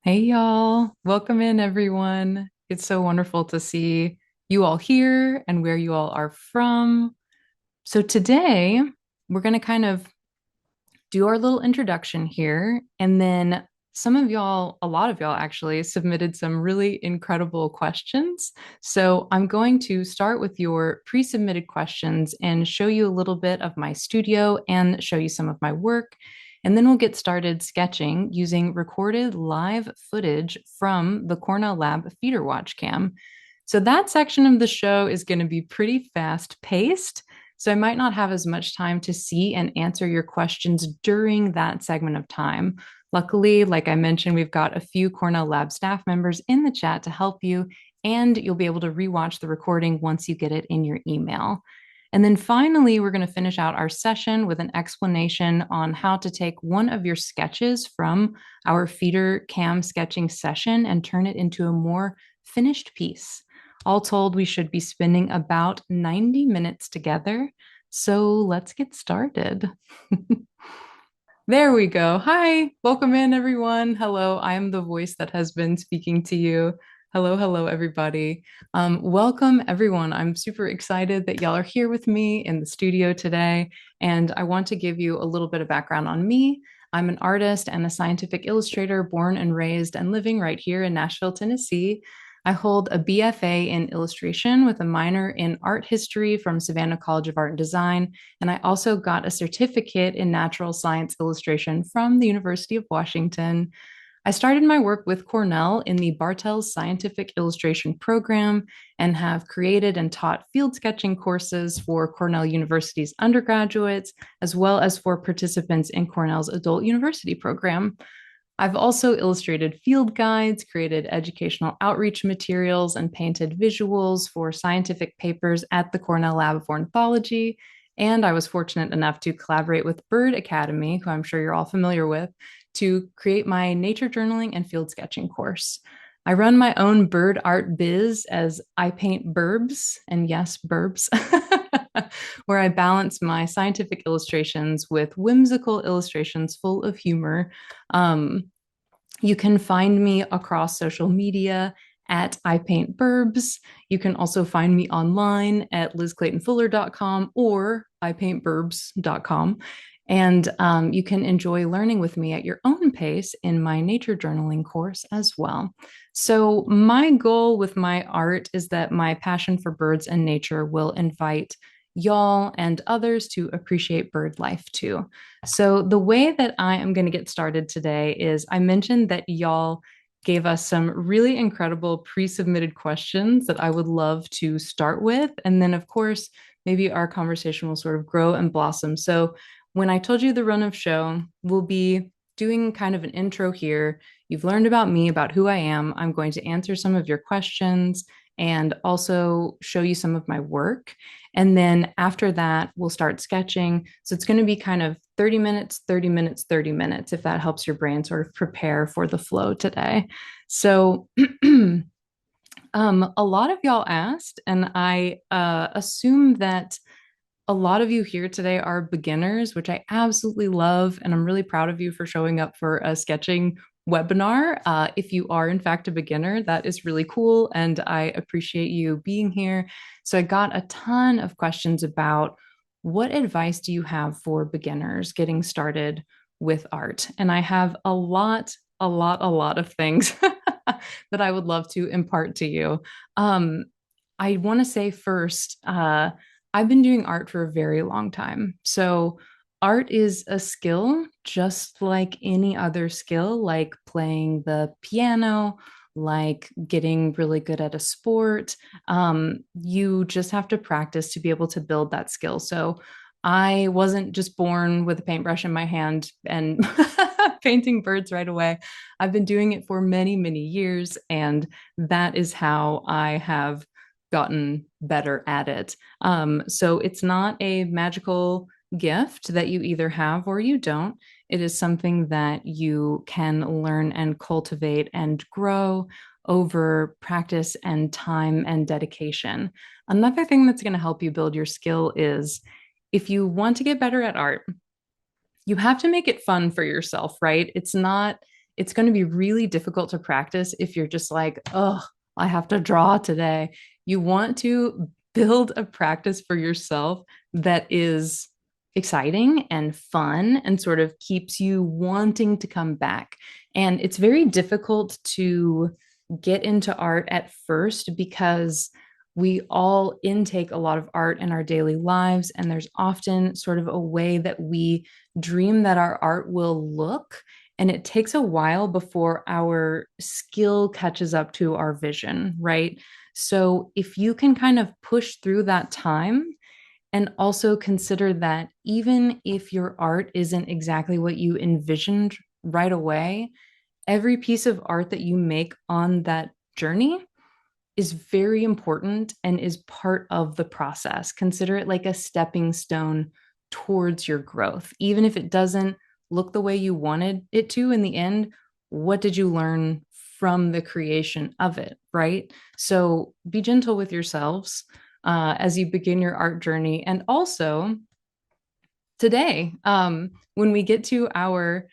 Hey y'all, welcome in everyone. It's so wonderful to see you all here and where you all are from. So today we're going to kind of do our little introduction here, and then some of y'all, a lot of y'all actually submitted some really incredible questions. So I'm going to start with your pre-submitted questions and show you a little bit of my studio and show you some of my work. And then we'll get started sketching using recorded live footage from the Cornell Lab FeederWatch Cam. So that section of the show is going to be pretty fast paced. So I might not have as much time to see and answer your questions during that segment of time. Luckily, like I mentioned, we've got a few Cornell Lab staff members in the chat to help you, and you'll be able to rewatch the recording once you get it in your email. And then finally, we're going to finish out our session with an explanation on how to take one of your sketches from our feeder cam sketching session and turn it into a more finished piece. All told, we should be spending about 90 minutes together. So let's get started. There we go. Hi, welcome in, everyone. Hello, I'm the voice that has been speaking to you. Hello, hello, everybody. Welcome, everyone. I'm super excited that y'all are here with me in the studio today. And I want to give you a little bit of background on me. I'm an artist and a scientific illustrator born and raised and living right here in Nashville, Tennessee. I hold a BFA in illustration with a minor in art history from Savannah College of Art and Design. And I also got a certificate in natural science illustration from the University of Washington. I started my work with Cornell in the Bartels Scientific Illustration Program and have created and taught field sketching courses for Cornell University's undergraduates, as well as for participants in Cornell's Adult University program. I've also illustrated field guides, created educational outreach materials, and painted visuals for scientific papers at the Cornell Lab of Ornithology. And I was fortunate enough to collaborate with Bird Academy, who I'm sure you're all familiar with, to create my nature journaling and field sketching course. I run my own bird art biz as I paint burbs, and yes, burbs, where I balance my scientific illustrations with whimsical illustrations full of humor. You can find me across social media at I Paint Burbs. You can also find me online at lizclaytonfuller.com or ipaintburbs.com. And you can enjoy learning with me at your own pace in my nature journaling course as well. So, my goal with my art is that my passion for birds and nature will invite y'all and others to appreciate bird life too. So, the way that I am going to get started today is I mentioned that y'all gave us some really incredible pre submitted questions that I would love to start with. And then, of course, maybe our conversation will sort of grow and blossom. So, when I told you the run of show, we'll be doing kind of an intro here. You've learned about me, about who I am. I'm going to answer some of your questions and also show you some of my work. And then after that, we'll start sketching. So it's going to be kind of 30 minutes, 30 minutes, 30 minutes, if that helps your brain sort of prepare for the flow today. So a lot of y'all asked, and I assume that a lot of you here today are beginners, which I absolutely love. And I'm really proud of you for showing up for a sketching webinar. If you are, in fact, a beginner, that is really cool. And I appreciate you being here. So I got a ton of questions about what advice do you have for beginners getting started with art? And I have a lot of things that I would love to impart to you. I want to say first, I've been doing art for a very long time. So, art is a skill just like any other skill, like playing the piano, like getting really good at a sport. You just have to practice to be able to build that skill. So, I wasn't just born with a paintbrush in my hand and painting birds right away. I've been doing it for many, many years, and that is how I have gotten better at it. So it's not a magical gift that you either have or you don't. It is something that you can learn and cultivate and grow over practice and time and dedication. Another thing that's going to help you build your skill is if you want to get better at art, you have to make it fun for yourself, right? It's not it's going to be really difficult to practice if you're just like, oh, I have to draw today. You want to build a practice for yourself that is exciting and fun and sort of keeps you wanting to come back. And it's very difficult to get into art at first because we all intake a lot of art in our daily lives, and there's often sort of a way that we dream that our art will look. And it takes a while before our skill catches up to our vision, right? So if you can kind of push through that time and also consider that even if your art isn't exactly what you envisioned right away, every piece of art that you make on that journey is very important and is part of the process. Consider it like a stepping stone towards your growth. Even if it doesn't look the way you wanted it to in the end, what did you learn from the creation of it, right? So be gentle with yourselves as you begin your art journey. And also, today, when we get to our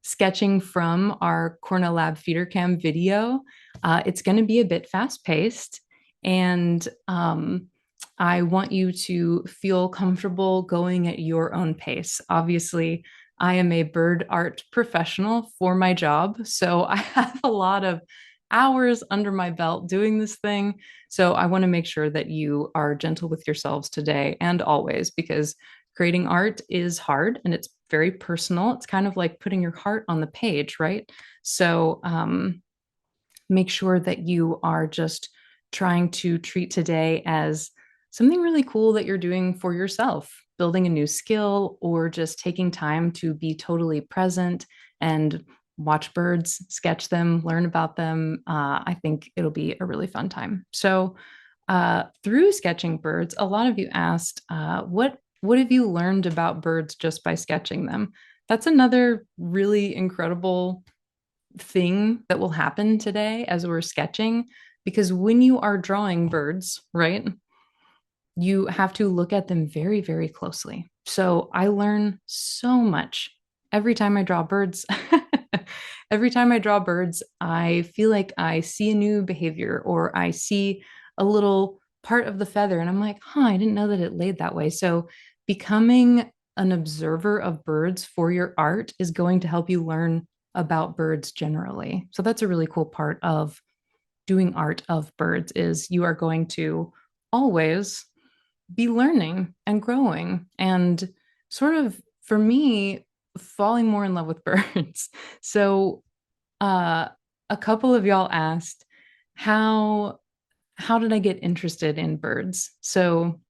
sketching from our Cornell Lab FeederWatch Cam video, it's going to be a bit fast paced. And I want you to feel comfortable going at your own pace. Obviously, I am a bird art professional for my job, so I have a lot of hours under my belt doing this thing. So I want to make sure that you are gentle with yourselves today and always, because creating art is hard and it's very personal. It's kind of like putting your heart on the page, right? So make sure that you are just trying to treat today as something really cool that you're doing for yourself, building a new skill, or just taking time to be totally present and watch birds, sketch them, learn about them. I think it'll be a really fun time. So, through sketching birds, a lot of you asked, what have you learned about birds just by sketching them? That's another really incredible thing that will happen today as we're sketching, because when you are drawing birds, right, you have to look at them very, very closely. So I learn so much every time I draw birds. Every time I draw birds, I feel like I see a new behavior or I see a little part of the feather and I'm like, huh, I didn't know that it laid that way. So becoming an observer of birds for your art is going to help you learn about birds generally. So that's a really cool part of doing art of birds, is you are going to always be learning and growing and sort of, for me, falling more in love with birds. So uh a couple of y'all asked how how did I get interested in birds? So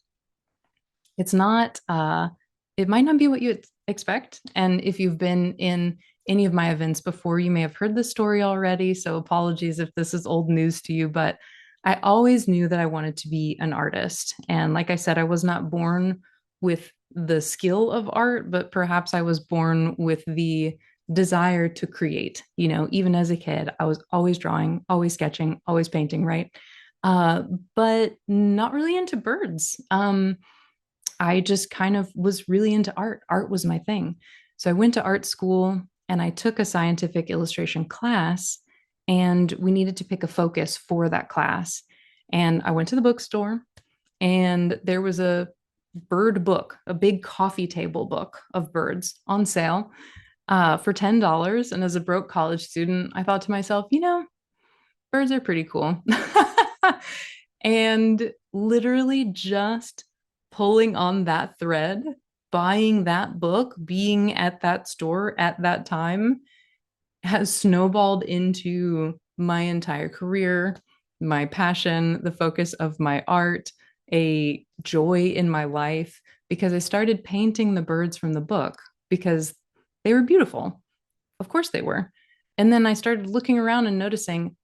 it's not it might not be what you expect. And if you've been in any of my events before, you may have heard this story already. So apologies if this is old news to you, but I always knew that I wanted to be an artist. And like I said, I was not born with the skill of art, but perhaps I was born with the desire to create. You know, even as a kid, I was always drawing, always sketching, always painting, right? Uh, but not really into birds. I just kind of was really into art. Art was my thing. So I went to art school and I took a scientific illustration class, and we needed to pick a focus for that class. And I went to the bookstore and there was a bird book, a big coffee table book of birds on sale for $10. And as a broke college student, I thought to myself, you know, birds are pretty cool. And literally just pulling on that thread, buying that book, being at that store at that time has snowballed into my entire career, my passion, the focus of my art, a joy in my life, because I started painting the birds from the book because they were beautiful. Of course they were. And then I started looking around and noticing,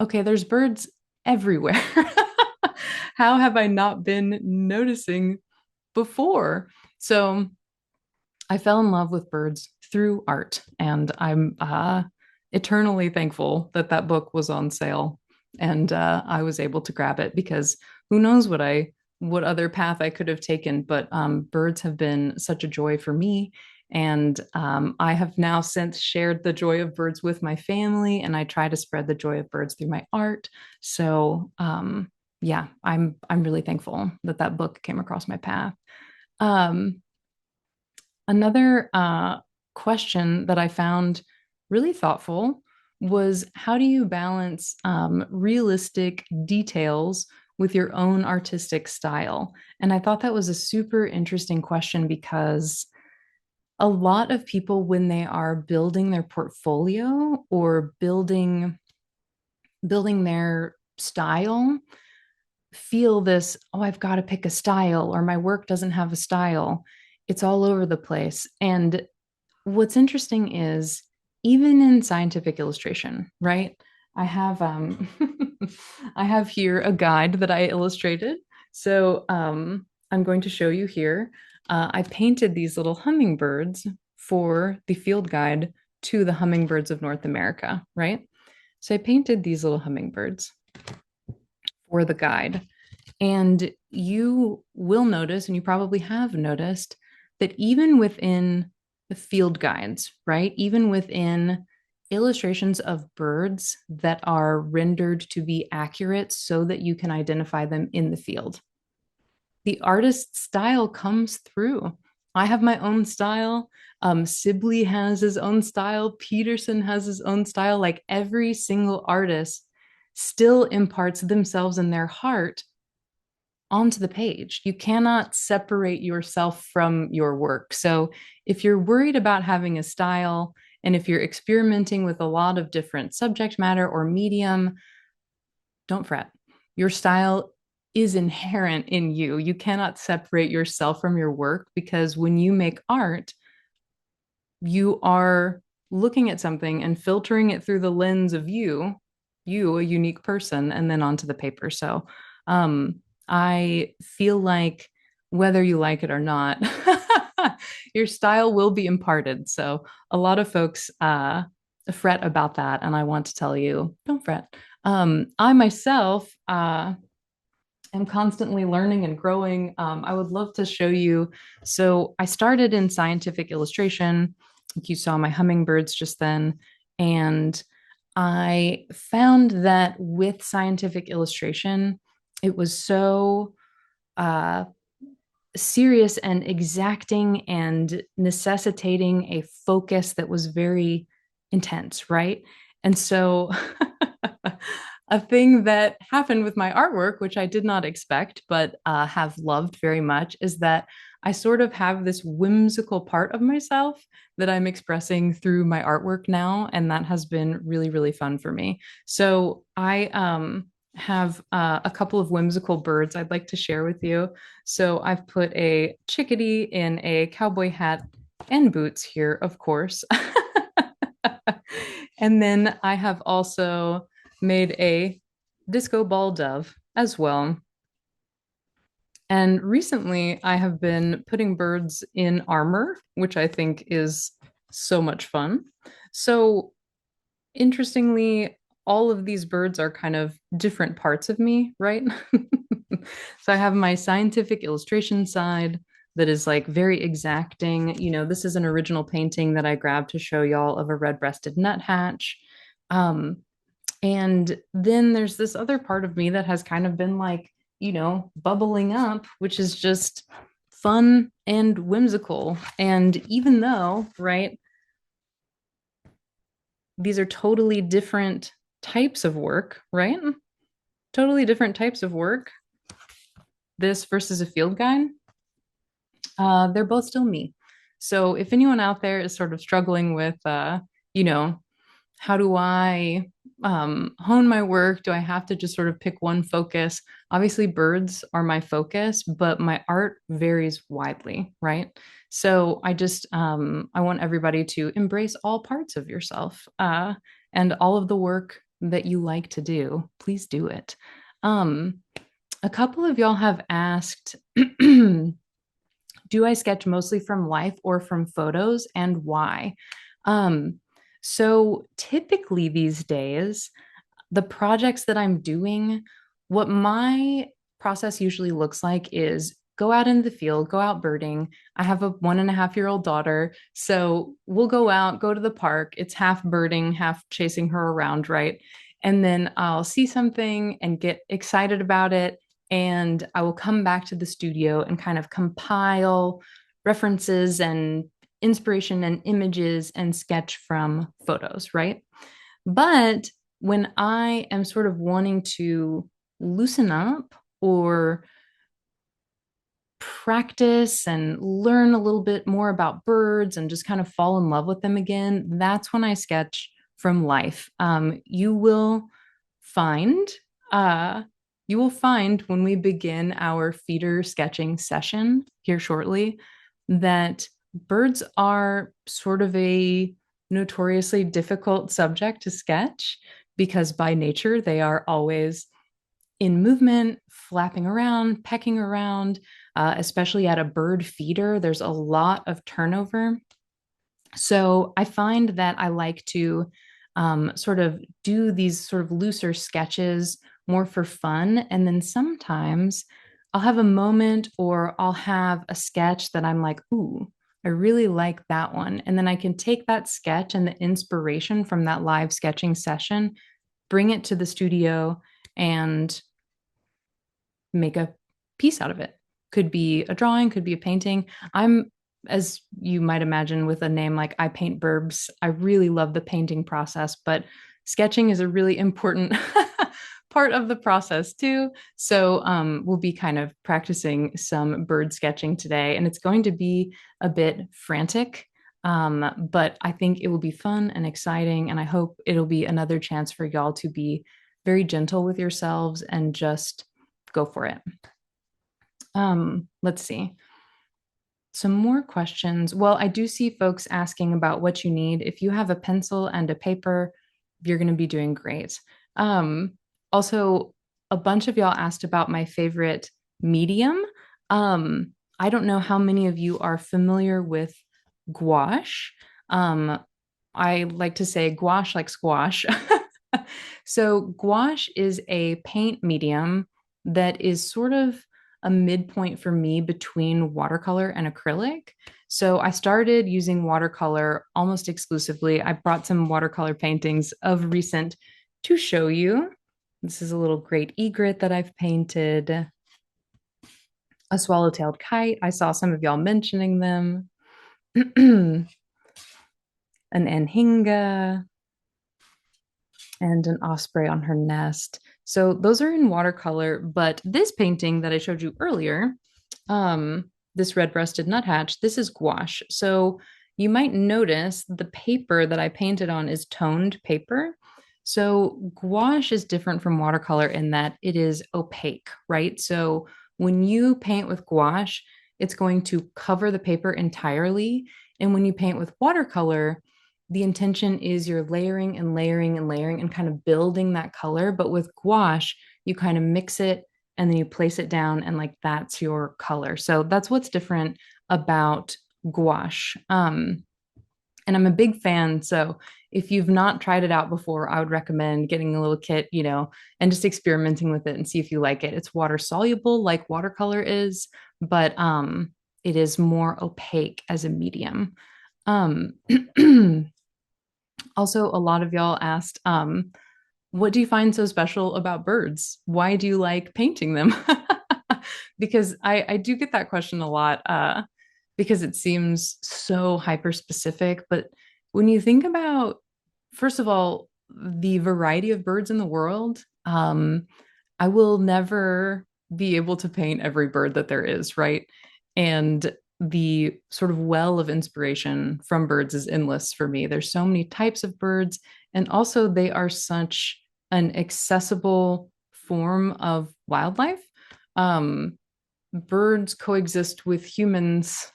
okay, there's birds everywhere. How have I not been noticing before? So I fell in love with birds through art, and I'm eternally thankful that that book was on sale and I was able to grab it, because who knows what other path I could have taken. But birds have been such a joy for me, And I have now since shared the joy of birds with my family, and I try to spread the joy of birds through my art. So yeah, I'm really thankful that that book came across my path. Um, Another question that I found really thoughtful was, how do you balance realistic details with your own artistic style? And I thought that was a super interesting question because a lot of people, when they are building their portfolio or building their style, feel this, oh, I've got to pick a style, or my work doesn't have a style. It's all over the place. And what's interesting is, even in scientific illustration, right? I have I have here a guide that I illustrated. So I'm going to show you here. I painted these little hummingbirds for the field guide to the hummingbirds of North America, right? So I painted these little hummingbirds for the guide. And you will notice, and you probably have noticed, that even within the field guides, right? Even within illustrations of birds that are rendered to be accurate so that you can identify them in the field, the artist's style comes through. I have my own style. Sibley has his own style. Peterson has his own style. Like, every single artist still imparts themselves and their heart onto the page. You cannot separate yourself from your work. So if you're worried about having a style, and if you're experimenting with a lot of different subject matter or medium, don't fret. Your style is inherent in you. You cannot separate yourself from your work, because when you make art, you are looking at something and filtering it through the lens of you, a unique person, and then onto the paper. So I feel like, whether you like it or not, your style will be imparted. So a lot of folks fret about that. And I want to tell you, don't fret. I myself am constantly learning and growing. I would love to show you. So I started in scientific illustration. You saw my hummingbirds just then. And I found that with scientific illustration, it was so uh, serious and exacting and necessitating a focus that was very intense, right? And so a thing that happened with my artwork, which I did not expect, but have loved very much, is that I sort of have this whimsical part of myself that I'm expressing through my artwork now. And that has been really, really fun for me. So I have a couple of whimsical birds I'd like to share with you. So I've put a chickadee in a cowboy hat and boots here, of course. And then I have also made a disco ball dove as well. And recently I have been putting birds in armor, which I think is so much fun. So interestingly, all of these birds are kind of different parts of me, right? So I have my scientific illustration side that is like very exacting. You know, this is an original painting that I grabbed to show y'all of a red-breasted nuthatch. Um, and then there's this other part of me that has kind of been like, bubbling up, which is just fun and whimsical. And even though, right, these are totally different types of work, right? Totally different types of work. This versus a field guide. They're both still me. So if anyone out there is sort of struggling with, you know, how do I hone my work? Do I have to just sort of pick one focus? Obviously, birds are my focus, but my art varies widely, right? So I want everybody to embrace all parts of yourself, and all of the work that you like to do. Please do it. Um, a couple of y'all have asked, do I sketch mostly from life or from photos, and why? Um, so typically these days, the projects that I'm doing, what my process usually looks like is go out in the field, go out birding. I have a 1.5-year-old daughter. So we'll go out, go to the park. It's half birding, half chasing her around, right? And then I'll see something and get excited about it. And I will come back to the studio and kind of compile references and inspiration and images and sketch from photos, right? But when I am sort of wanting to loosen up or practice and learn a little bit more about birds and just kind of fall in love with them again, that's when I sketch from life. Find, uh, you will find when we begin our feeder sketching session here shortly that birds are sort of a notoriously difficult subject to sketch because by nature they are always in movement, flapping around, pecking around, especially at a bird feeder. There's a lot of turnover. So I find that I like to sort of do these sort of looser sketches more for fun. And then sometimes I'll have a moment or I'll have a sketch that I'm like, ooh, I really like that one. And then I can take that sketch and the inspiration from that live sketching session, bring it to the studio, and make a piece out of it. Could be a drawing, could be a painting. I'm, as you might imagine, with a name like I Paint Burbs, I really love the painting process, but sketching is a really important part of the process too. So we'll be kind of practicing some bird sketching today, and it's going to be a bit frantic. But I think it will be fun and exciting, and I hope it'll be another chance for y'all to be very gentle with yourselves and just go for it. Let's see. Some more questions. Well, I do see folks asking about what you need. If you have a pencil and a paper, you're going to be doing great. Also, a bunch of y'all asked about my favorite medium. I don't know how many of you are familiar with gouache. I like to say gouache like squash. So gouache is a paint medium that is sort of a midpoint for me between watercolor and acrylic. So I started using watercolor almost exclusively. I brought some watercolor paintings of recent to show you. This is a little great egret that I've painted. A swallow-tailed kite. I saw some of y'all mentioning them. An anhinga and an osprey on her nest. So those are in watercolor, but this painting that I showed you earlier, this red-breasted nuthatch, this is gouache. So you might notice the paper that I painted on is toned paper. So gouache is different from watercolor in that it is opaque, right? So when you paint with gouache, it's going to cover the paper entirely. And when you paint with watercolor, the intention is you're layering and layering and layering and kind of building that color. But with gouache, you kind of mix it and then you place it down and like that's your color. So that's what's different about gouache. And I'm a big fan. So if you've not tried it out before, I would recommend getting a little kit, and just experimenting with it and see if you like it. It's water soluble like watercolor is, but it is more opaque as a medium. Also, a lot of y'all asked, what do you find so special about birds? Why do you like painting them? Because I do get that question a lot because it seems so hyper specific. But when you think about, first of all, the variety of birds in the world, I will never be able to paint every bird that there is, right? And the sort of well of inspiration from birds is endless for me. There's so many types of birds, and also they are such an accessible form of wildlife. Birds coexist with humans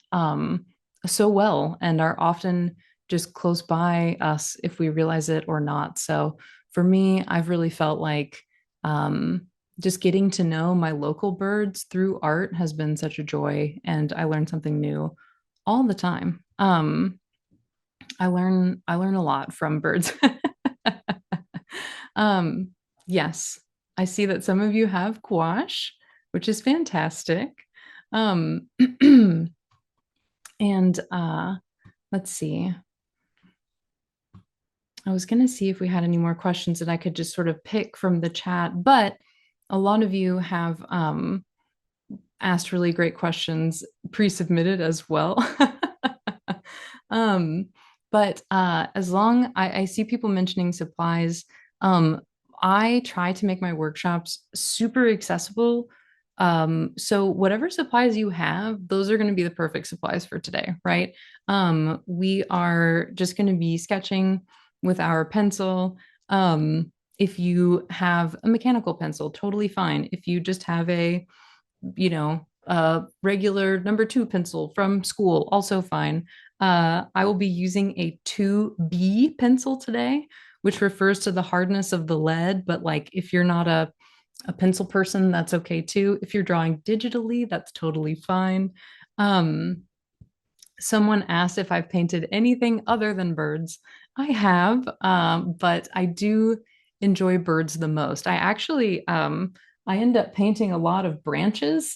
so well and are often just close by us if we realize it or not. So for me, I've really felt like just getting to know my local birds through art has been such a joy, and I learn something new all the time. I learn a lot from birds. Yes, I see that some of you have gouache, which is fantastic. Um, and let's see. I was going to see if we had any more questions that I could just sort of pick from the chat, but a lot of you have asked really great questions pre-submitted as well. um, but as long I see people mentioning supplies, um, I try to make my workshops super accessible. So whatever supplies you have, those are going to be the perfect supplies for today, right? We are just going to be sketching with our pencil. If you have a mechanical pencil, totally fine. If you just have a regular number 2 pencil from school, also fine. I will be using a 2B pencil today, which refers to the hardness of the lead. But like, if you're not a pencil person, that's okay too. If you're drawing digitally, that's totally fine. Um, Someone asked if I've painted anything other than birds. I have, but I do enjoy birds the most. I end up painting a lot of branches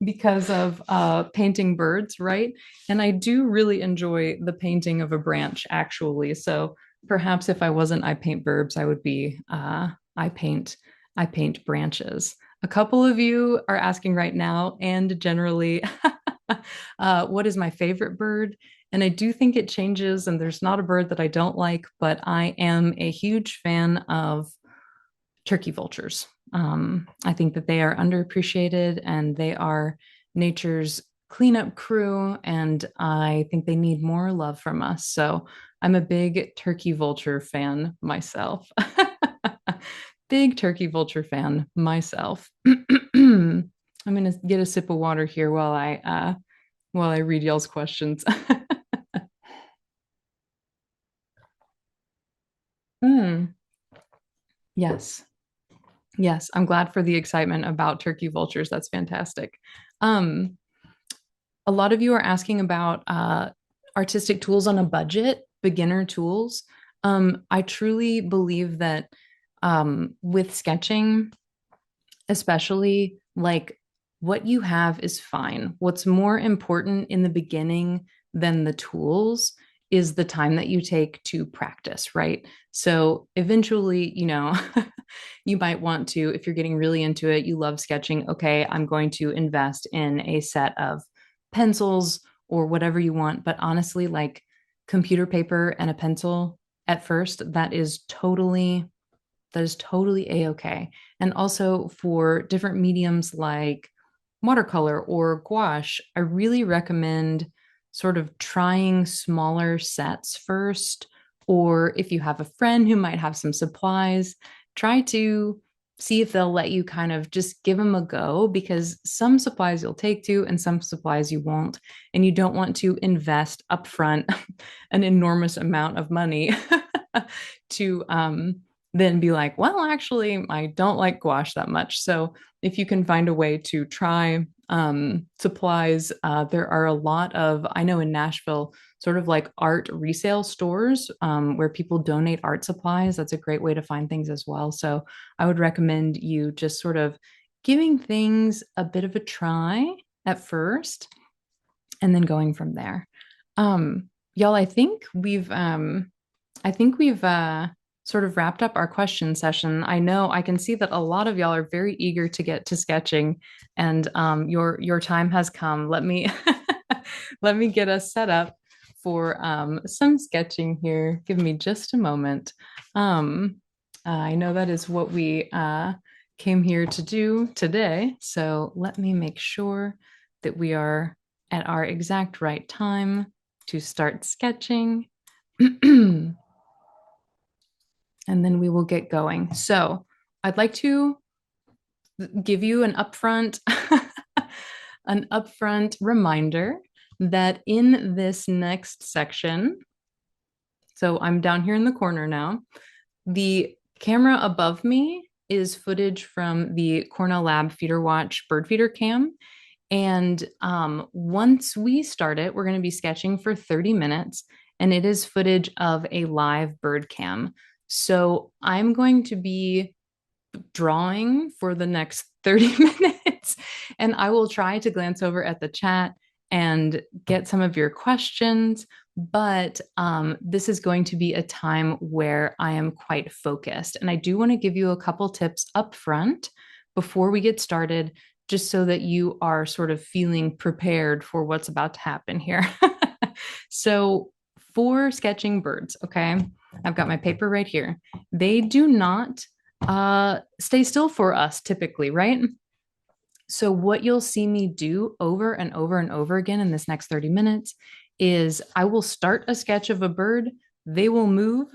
because of painting birds, right? And I do really enjoy the painting of a branch, actually. So perhaps if I wasn't I paint birds, I would be I paint I paint branches. A couple of you are asking right now, and generally, what is my favorite bird? And I do think it changes, and there's not a bird that I don't like, but I am a huge fan of turkey vultures. I think that they are underappreciated and they are nature's cleanup crew, and I think they need more love from us. So I'm a big turkey vulture fan myself. Big turkey vulture fan myself. I'm gonna get a sip of water here while I read y'all's questions. Mm, yes. Yes, I'm glad for the excitement about turkey vultures. That's fantastic. Um, a lot of you are asking about artistic tools on a budget, beginner tools. I truly believe that with sketching, especially, like, what you have is fine. What's more important in the beginning than the tools is the time that you take to practice, right? So eventually, you might want to, if you're getting really into it, you love sketching, okay, I'm going to invest in a set of pencils or whatever you want. But honestly, like, computer paper and a pencil at first, that is totally a-okay. And also for different mediums like watercolor or gouache, I really recommend sort of trying smaller sets first. Or if you have a friend who might have some supplies, try to see if they'll let you kind of just give them a go, because some supplies you'll take to and some supplies you won't. And you don't want to invest upfront an enormous amount of money to then be like, well, actually, I don't like gouache that much. So if you can find a way to try supplies, there are a lot of, I know in Nashville, sort of like art resale stores where people donate art supplies. That's a great way to find things as well. So I would recommend you just sort of giving things a bit of a try at first and then going from there. Y'all, I think we've sort of wrapped up our question session. I know I can see that a lot of y'all are very eager to get to sketching, and your time has come. Let me let me get us set up for some sketching here. Give me just a moment. I know that is what we came here to do today. So let me make sure that we are at our exact right time to start sketching. And then we will get going. So I'd like to give you an upfront reminder that in this next section, so I'm down here in the corner now, the camera above me is footage from the Cornell Lab FeederWatch bird feeder cam. And once we start it, we're going to be sketching for 30 minutes, and it is footage of a live bird cam. So I'm going to be drawing for the next 30 minutes. And I will try to glance over at the chat and get some of your questions. But this is going to be a time where I am quite focused. And I do want to give you a couple tips up front before we get started, just so that you are sort of feeling prepared for what's about to happen here. So, for sketching birds, okay, I've got my paper right here. They do not stay still for us typically, right? So, what you'll see me do over and over and over again in this next 30 minutes is I will start a sketch of a bird, they will move,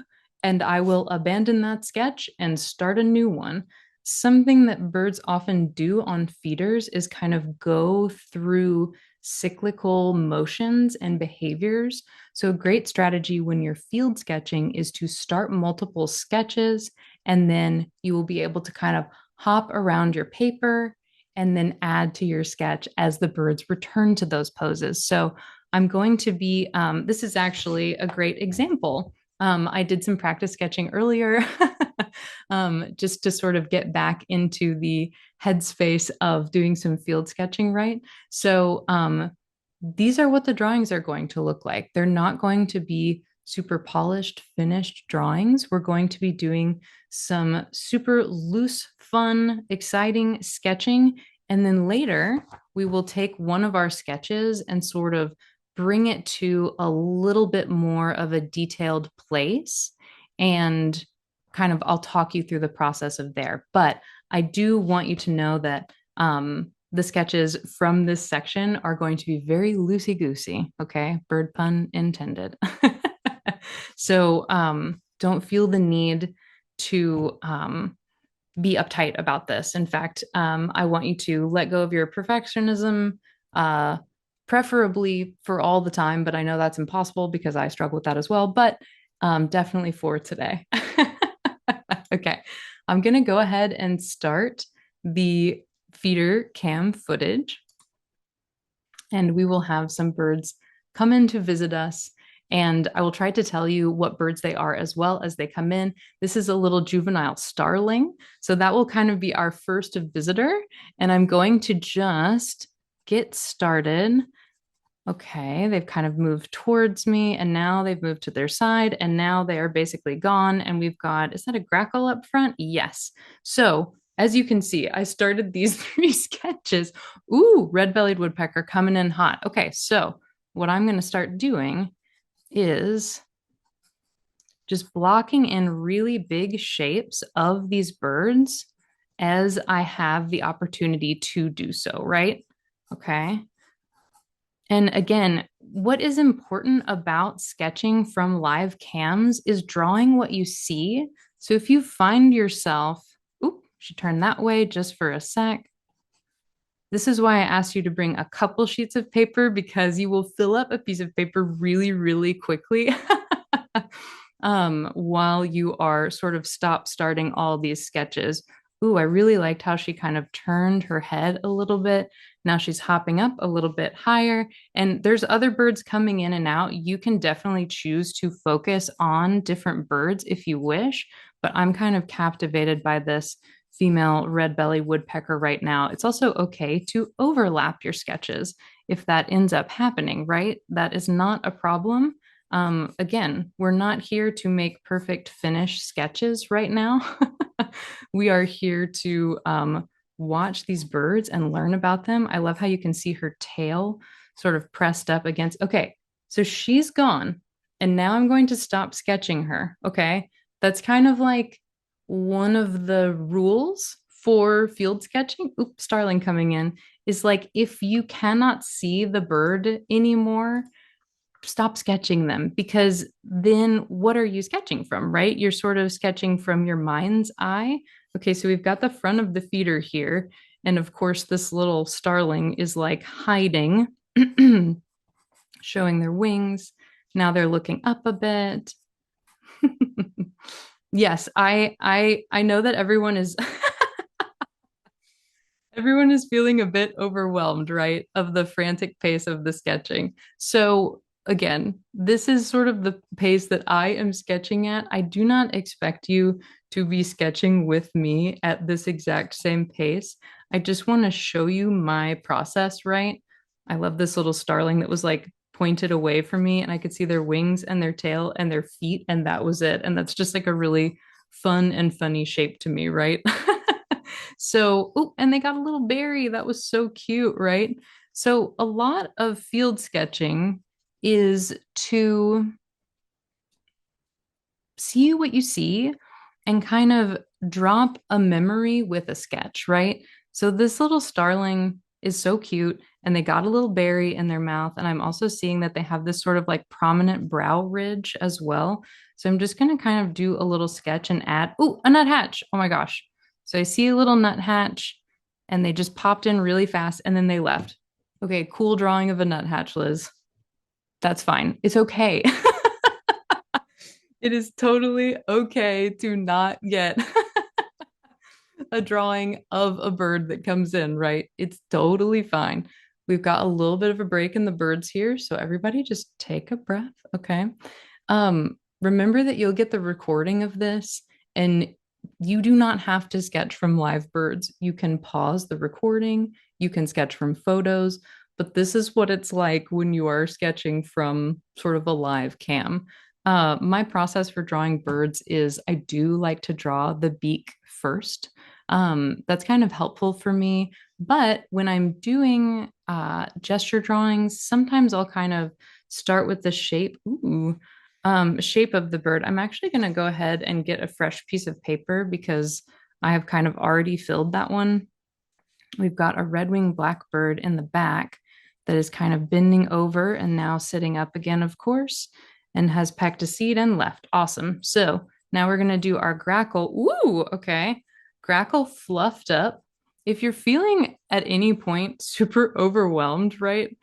and I will abandon that sketch and start a new one. Something that birds often do on feeders is kind of go through cyclical motions and behaviors. So, a great strategy when you're field sketching is to start multiple sketches, and then you will be able to kind of hop around your paper and then add to your sketch as the birds return to those poses. So I'm going to be, this is actually a great example. I did some practice sketching earlier just to sort of get back into the headspace of doing some field sketching, right? So these are what the drawings are going to look like. They're not going to be super polished, finished drawings. We're going to be doing some super loose, fun, exciting sketching. And then later, we will take one of our sketches and sort of bring it to a little bit more of a detailed place. And kind of, I'll talk you through the process of there. But I do want you to know that the sketches from this section are going to be very loosey-goosey, okay? Bird pun intended. So don't feel the need to be uptight about this. In fact, I want you to let go of your perfectionism, preferably for all the time, but I know that's impossible because I struggle with that as well, but definitely for today. Okay, I'm going to go ahead and start the feeder cam footage, and we will have some birds come in to visit us. And I will try to tell you what birds they are as well as they come in. This is a little juvenile starling. So that will kind of be our first visitor. And I'm going to just get started. Okay, they've kind of moved towards me, and now they've moved to their side, and now they are basically gone. And we've got, is that a grackle up front? Yes. So as you can see, I started these 3 sketches. Ooh, red-bellied woodpecker coming in hot. Okay, so what I'm going to start doing is just blocking in really big shapes of these birds as I have the opportunity to do so, right? Okay. And again, what is important about sketching from live cams is drawing what you see. So if you find yourself, oop, should turn that way just for a sec. This is why I asked you to bring a couple sheets of paper, because you will fill up a piece of paper really, really quickly while you are sort of starting all these sketches. Ooh, I really liked how she kind of turned her head a little bit. Now she's hopping up a little bit higher, and there's other birds coming in and out. You can definitely choose to focus on different birds if you wish, but I'm kind of captivated by this female red-bellied woodpecker right now. It's also okay to overlap your sketches if that ends up happening, right? That is not a problem. Again, we're not here to make perfect finished sketches right now. We are here to watch these birds and learn about them. I love how you can see her tail sort of pressed up against. Okay, so she's gone, and now I'm going to stop sketching her. Okay, that's kind of like one of the rules for field sketching. Oops, starling coming in is like, if you cannot see the bird anymore, stop sketching them, because then what are you sketching from, right? You're sort of sketching from your mind's eye. Okay, so we've got the front of the feeder here. And of course, this little starling is like hiding, showing their wings. Now they're looking up a bit. Yes, I know that everyone is everyone is feeling a bit overwhelmed, right, of the frantic pace of the sketching. So again, this is sort of the pace that I am sketching at. I do not expect you to be sketching with me at this exact same pace. I just want to show you my process, right? I love this little starling that was like pointed away from me, and I could see their wings and their tail and their feet, and that was it. And that's just like a really fun and funny shape to me, right? So, oh, and they got a little berry. That was so cute, right? So, a lot of field sketching is to see what you see and kind of drop a memory with a sketch, right? So this little starling is so cute and they got a little berry in their mouth. And I'm also seeing that they have this sort of like prominent brow ridge as well. So I'm just going to kind of do a little sketch and add, oh, a nuthatch. Oh my gosh. So I see a little nuthatch and they just popped in really fast and then they left. Okay, cool drawing of a nuthatch, Liz. That's fine. It's okay. It is totally okay to not get a drawing of a bird that comes in, right? It's totally fine. We've got a little bit of a break in the birds here, so everybody just take a breath, okay? Remember that you'll get the recording of this, and you do not have to sketch from live birds. You can pause the recording, you can sketch from photos, but this is what it's like when you are sketching from sort of a live cam. My process for drawing birds is I do like to draw the beak first. That's kind of helpful for me. But when I'm doing gesture drawings, sometimes I'll kind of start with the shape of the bird. I'm actually going to go ahead and get a fresh piece of paper because I have kind of already filled that one. We've got a red-winged blackbird in the back that is kind of bending over and now sitting up again, of course, and has pecked a seed and left. Awesome. So now we're going to do our grackle. Ooh, okay. Grackle fluffed up. If you're feeling at any point super overwhelmed, right?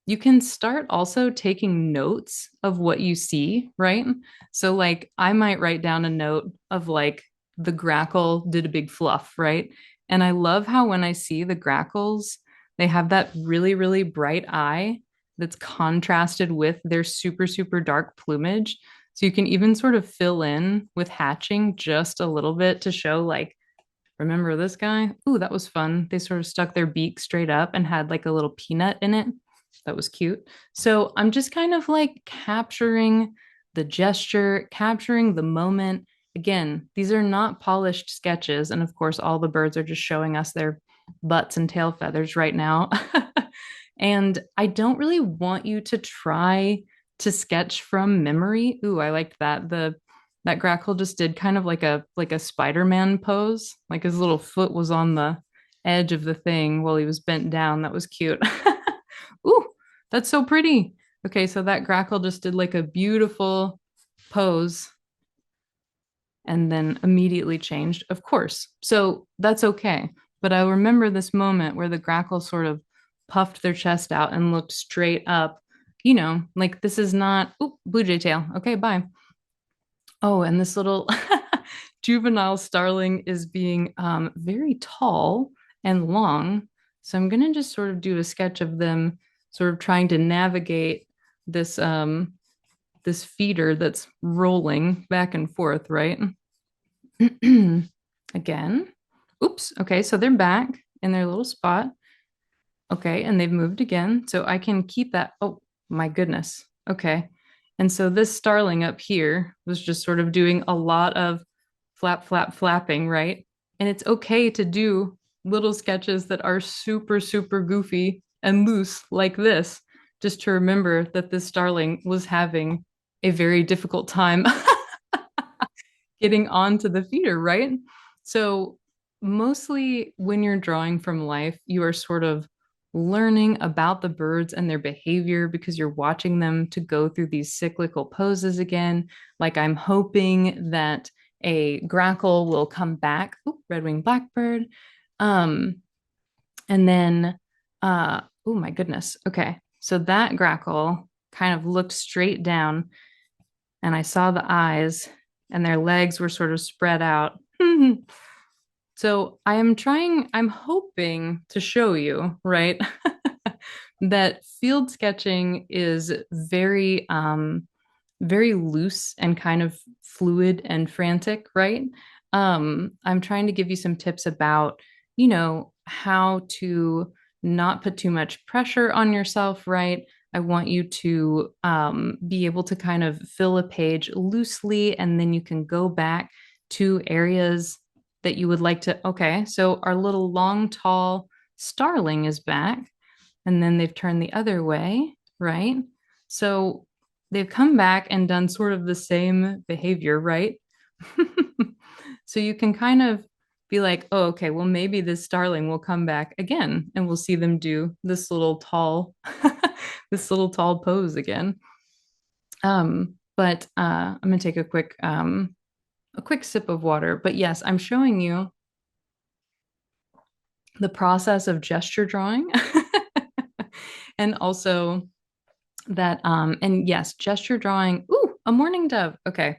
You can start also taking notes of what you see, right? So, like, I might write down a note of like the grackle did a big fluff, right? And I love how when I see the grackles, they have that really, really bright eye that's contrasted with their super, super dark plumage. So you can even sort of fill in with hatching just a little bit to show, like, remember this guy? Ooh, that was fun. They sort of stuck their beak straight up and had like a little peanut in it. That was cute. So I'm just kind of like capturing the gesture, capturing the moment. Again, these are not polished sketches. And of course, all the birds are just showing us their butts and tail feathers right now. And I don't really want you to try to sketch from memory. Ooh, I liked that. The that grackle just did kind of like a Spider-Man pose. Like his little foot was on the edge of the thing while he was bent down. That was cute. Ooh, that's so pretty. Okay, so that grackle just did like a beautiful pose and then immediately changed, of course. So that's okay. But I remember this moment where the grackle sort of puffed their chest out and looked straight up. You know, like this is not, oh, blue jay tail. Okay, bye. Oh, and this little juvenile starling is being very tall and long. So I'm going to just sort of do a sketch of them sort of trying to navigate this this feeder that's rolling back and forth, right? Again. Oops. Okay, so they're back in their little spot. Okay, and they've moved again. So I can keep that. Oh, my goodness. Okay. And so this starling up here was just sort of doing a lot of flap, flap, flapping, right? And it's okay to do little sketches that are super, super goofy and loose like this, just to remember that this starling was having a very difficult time getting onto the feeder, right? So, mostly when you're drawing from life, you are sort of learning about the birds and their behavior because you're watching them to go through these cyclical poses again. Like, I'm hoping that a grackle will come back. Ooh, red-winged blackbird. Um, and then, oh my goodness. Okay. So that grackle kind of looked straight down, and I saw the eyes, and their legs were sort of spread out. So I'm hoping to show you, right, that field sketching is very loose and kind of fluid and frantic, right? I'm trying to give you some tips about, you know, how to not put too much pressure on yourself, right? I want you to be able to kind of fill a page loosely, and then you can go back to areas that you would like to. Okay, so our little long, tall starling is back, and then they've turned the other way, right? So they've come back and done sort of the same behavior, right? So you can kind of be like, oh, okay, well, maybe this starling will come back again and we'll see them do this little tall, this little tall pose again. But I'm gonna take a quick sip of water. But yes, I'm showing you the process of gesture drawing and also that and yes, gesture drawing. Ooh, a mourning dove. Okay.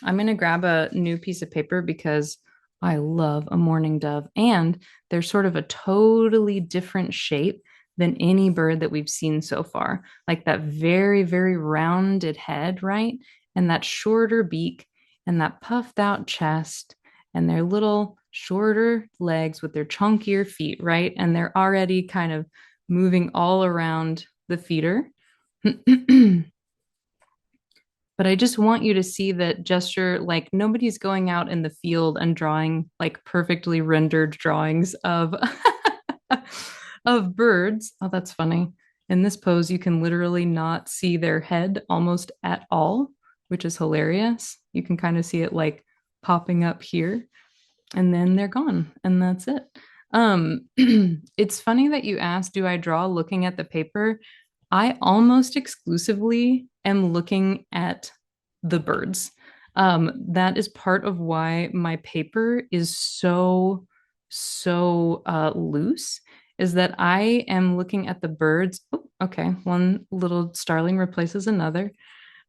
I'm going to grab a new piece of paper because I love a mourning dove, and they're sort of a totally different shape than any bird that we've seen so far. Like that very, very rounded head, right? And that shorter beak and that puffed out chest and their little shorter legs with their chunkier feet, right? And they're already kind of moving all around the feeder. But I just want you to see that gesture, like nobody's going out in the field and drawing like perfectly rendered drawings of of birds. Oh, that's funny. In this pose, you can literally not see their head almost at all, which is hilarious. You can kind of see it like popping up here, and then they're gone, and that's it. It's funny that you asked, do I draw looking at the paper? I almost exclusively am looking at the birds. That is part of why my paper is so loose, is that I am looking at the birds. Oh, okay, one little starling replaces another.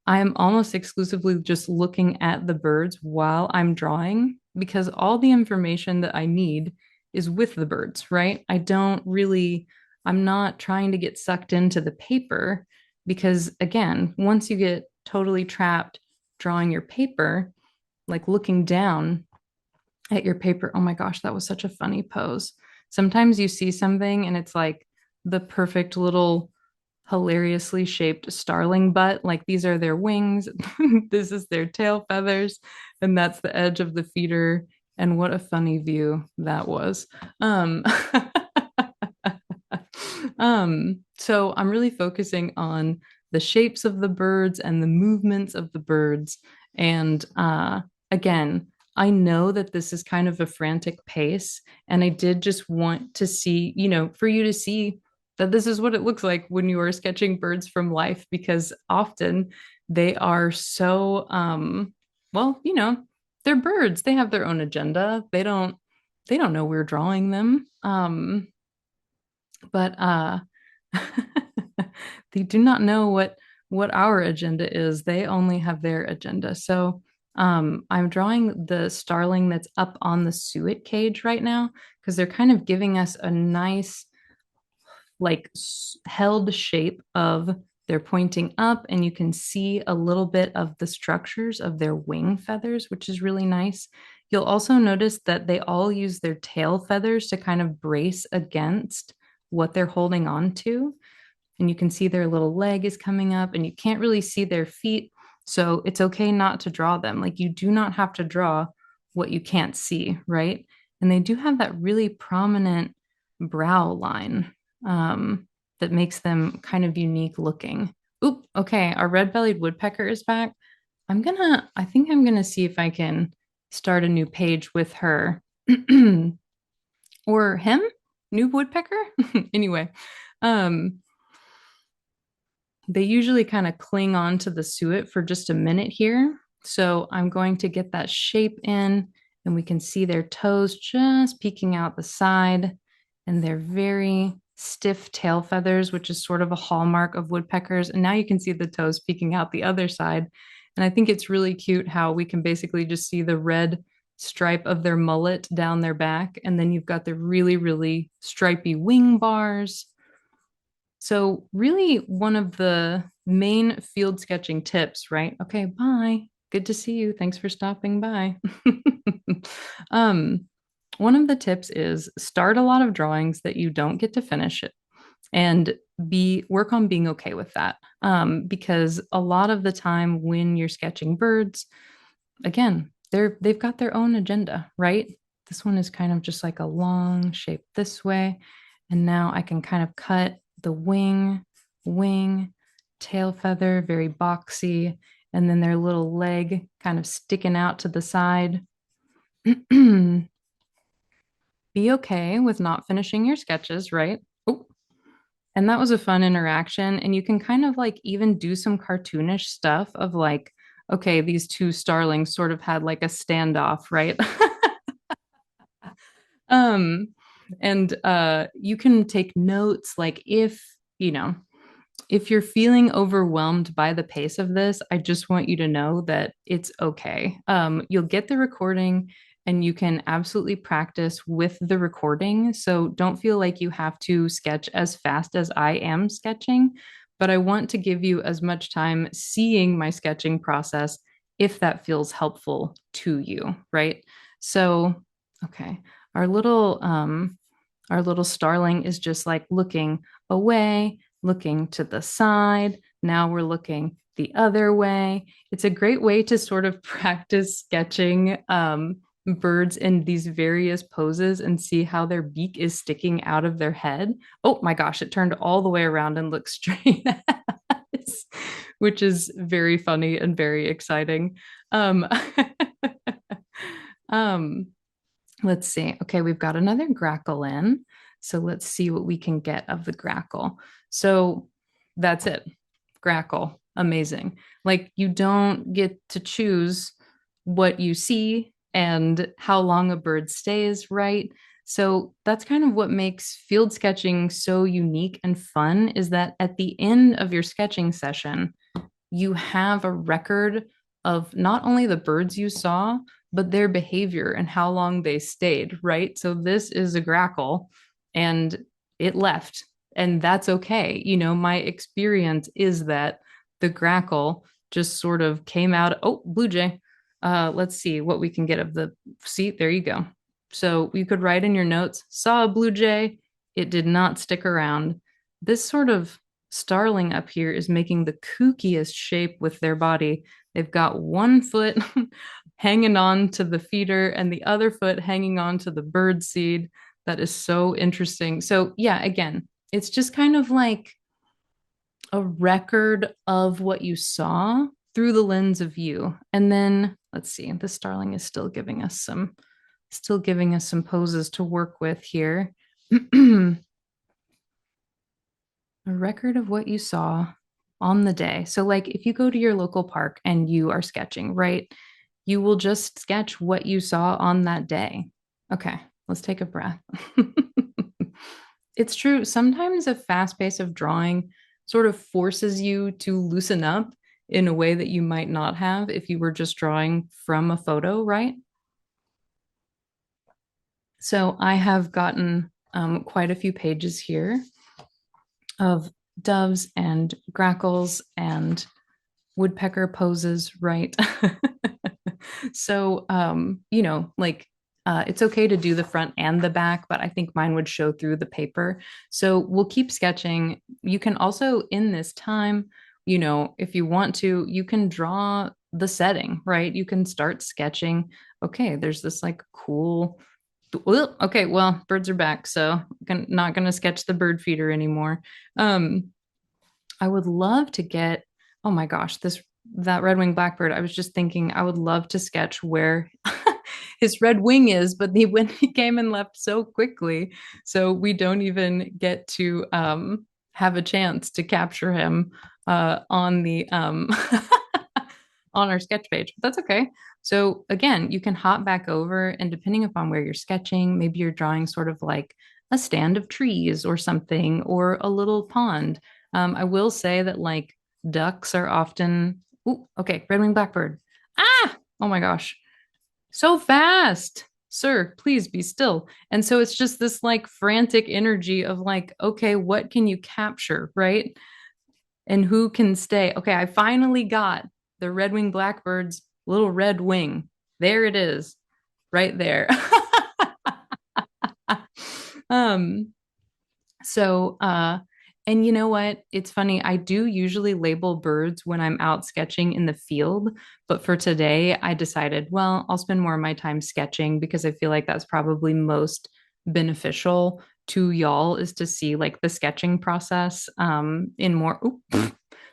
I am almost exclusively just looking at the birds while I'm drawing because all the information that I need is with the birds, right? I'm not trying to get sucked into the paper because, again, once you get totally trapped drawing your paper, like looking down at your paper, oh my gosh, that was such a funny pose. Sometimes you see something and it's like the perfect little hilariously shaped starling butt. Like these are their wings, this is their tail feathers, and that's the edge of the feeder. And what a funny view that was. So I'm really focusing on the shapes of the birds and the movements of the birds. And again, I know that this is kind of a frantic pace, and I did just want to see, for you to see that this is what it looks like when you are sketching birds from life, because often they are so, well, they're birds. They have their own agenda. They don't know we're drawing them. But they do not know what our agenda is. They only have their agenda. So I'm drawing the starling that's up on the suet cage right now because they're kind of giving us a nice like held shape of they're pointing up, and you can see a little bit of the structures of their wing feathers, which is really nice. You'll also notice that they all use their tail feathers to kind of brace against what they're holding on to. And you can see their little leg is coming up, and you can't really see their feet. So it's okay not to draw them. Like you do not have to draw what you can't see, right? And they do have that really prominent brow line that makes them kind of unique looking. Oop, okay, our red-bellied woodpecker is back. I think I'm gonna see if I can start a new page with her or him, new woodpecker. Anyway, um, they usually kind of cling on to the suet for just a minute here. So I'm going to get that shape in, and we can see their toes just peeking out the side, and they're very stiff tail feathers, which is sort of a hallmark of woodpeckers. And now you can see the toes peeking out the other side. And I think it's really cute how we can basically just see the red stripe of their mullet down their back. And then you've got the really, really stripy wing bars. So, really, one of the main field sketching tips, right? Okay, bye. Good to see you. Thanks for stopping by. um, one of the tips is start a lot of drawings that you don't get to finish it and be work on being okay with that. Because a lot of the time when you're sketching birds, again, they've got their own agenda, right? This one is kind of just like a long shape this way. And now I can kind of cut the wing, tail feather, very boxy, and then their little leg kind of sticking out to the side. Be okay with not finishing your sketches, right? Oh, and that was a fun interaction. And you can kind of like even do some cartoonish stuff of like, okay, these two starlings sort of had like a standoff, right? um, and you can take notes like if, you know, if you're feeling overwhelmed by the pace of this, I just want you to know that it's okay. You'll get the recording and you can absolutely practice with the recording. So don't feel like you have to sketch as fast as I am sketching, but I want to give you as much time seeing my sketching process if that feels helpful to you, right? So, okay, our little our little starling is just like looking away, looking to the side. Now we're looking the other way. It's a great way to sort of practice sketching birds in these various poses and see how their beak is sticking out of their head. Oh my gosh, it turned all the way around and looked straight at us, which is very funny and very exciting. Um, um, let's see. Okay, we've got another grackle in. So let's see what we can get of the grackle. So that's it. Grackle. Amazing. Like you don't get to choose what you see and how long a bird stays, right? So that's kind of what makes field sketching so unique and fun is that at the end of your sketching session, you have a record of not only the birds you saw, but their behavior and how long they stayed, right? So this is a grackle and it left, and that's okay. You know, my experience is that the grackle just sort of came out. Oh, blue jay. Let's see what we can get of the seat. There you go. So you could write in your notes, saw a blue jay. It did not stick around. This sort of starling up here is making the kookiest shape with their body. They've got one foot hanging on to the feeder and the other foot hanging on to the bird seed. That is so interesting. So, yeah, again, it's just kind of like a record of what you saw through the lens of you. And then let's see, the starling is still giving us some poses to work with here. A record of what you saw on the day. So, like, if you go to your local park and you are sketching, right? You will just sketch what you saw on that day. Okay, let's take a breath. It's true. Sometimes a fast pace of drawing sort of forces you to loosen up in a way that you might not have if you were just drawing from a photo, right? So I have gotten quite a few pages here of doves and grackles and woodpecker poses, right? So, you know, like it's okay to do the front and the back, but I think mine would show through the paper. So we'll keep sketching. You can also, in this time, you know, if you want to, you can draw the setting, right? You can start sketching. Okay, there's this like cool. Okay, well, birds are back, so I'm not going to sketch the bird feeder anymore. I would love to get, oh my gosh, this that red-winged blackbird. I was just thinking I would love to sketch where his red wing is, but he came and left so quickly, so we don't even get to have a chance to capture him on the on our sketch page. But that's okay. So again, you can hop back over, and depending upon where you're sketching, maybe you're drawing sort of like a stand of trees or something, or a little pond. I will say that like ducks are often, ooh, okay, red-winged blackbird. Ah, oh my gosh, so fast. Sir, please be still. And so it's just this like frantic energy of like, okay, what can you capture, right? And who can stay? Okay, I finally got the red-winged blackbird's little red wing. There it is, right there. Um, so, and you know what? It's funny. I do usually label birds when I'm out sketching in the field, but for today, I decided, well, I'll spend more of my time sketching because I feel like that's probably most beneficial to y'all is to see like the sketching process in more. Oop,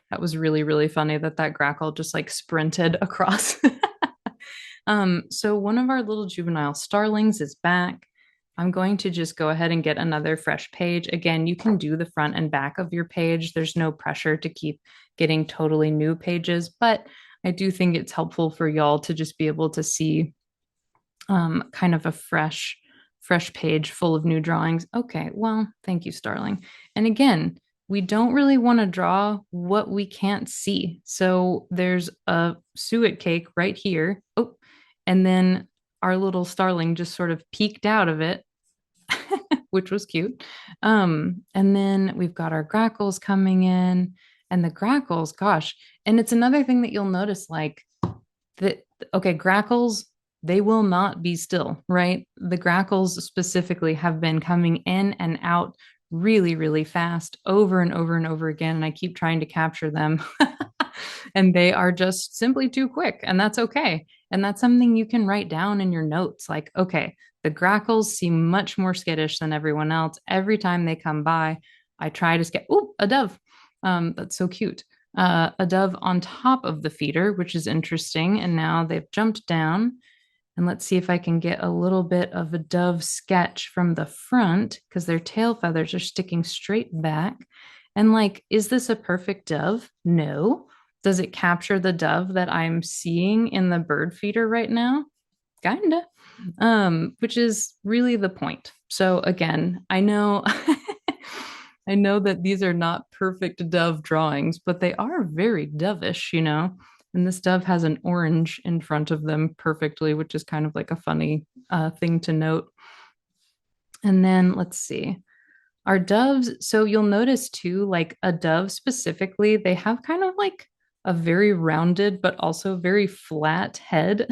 that was really, really funny that that grackle just like sprinted across. So one of our little juvenile starlings is back. I'm going to just go ahead and get another fresh page. Again, you can do the front and back of your page. There's no pressure to keep getting totally new pages, but I do think it's helpful for y'all to just be able to see kind of a fresh page full of new drawings. Okay, well, thank you, Starling. And again, we don't really want to draw what we can't see. So there's a suet cake right here. Oh, and then our little starling just sort of peeked out of it, which was cute. And then we've got our grackles coming in, and the grackles, gosh, and it's another thing that you'll notice, like that. Okay, grackles, they will not be still, right? The grackles specifically have been coming in and out really, really fast over and over and over again, and I keep trying to capture them. And they are just simply too quick, and that's okay. And that's something you can write down in your notes like, okay, the grackles seem much more skittish than everyone else. Every time they come by, I try to get, oh, a dove. That's so cute. A dove on top of the feeder, which is interesting. And now they've jumped down. And let's see if I can get a little bit of a dove sketch from the front because their tail feathers are sticking straight back. And like, is this a perfect dove? No. Does it capture the dove that I'm seeing in the bird feeder right now? Kinda. Which is really the point. So again, I know I know that these are not perfect dove drawings, but they are very dovish, you know. And this dove has an orange in front of them perfectly, which is kind of like a funny thing to note. And then let's see. Our doves, so you'll notice too, like a dove specifically, they have kind of like a very rounded but also very flat head.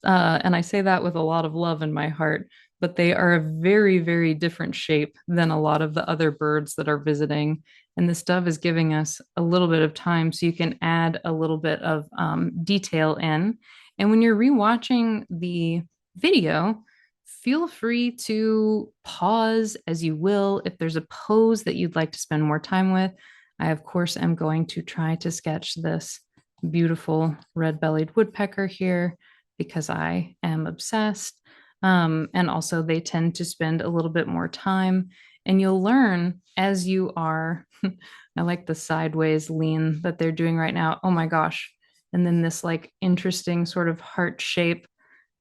And I say that with a lot of love in my heart, but they are a very, very different shape than a lot of the other birds that are visiting. And this dove is giving us a little bit of time so you can add a little bit of detail in. And when you're rewatching the video, feel free to pause as you will. If there's a pose that you'd like to spend more time with, I, of course, am going to try to sketch this beautiful red-bellied woodpecker here because I am obsessed. And also, they tend to spend a little bit more time. And you'll learn as you are. I like the sideways lean that they're doing right now. Oh my gosh. And then this like interesting sort of heart shape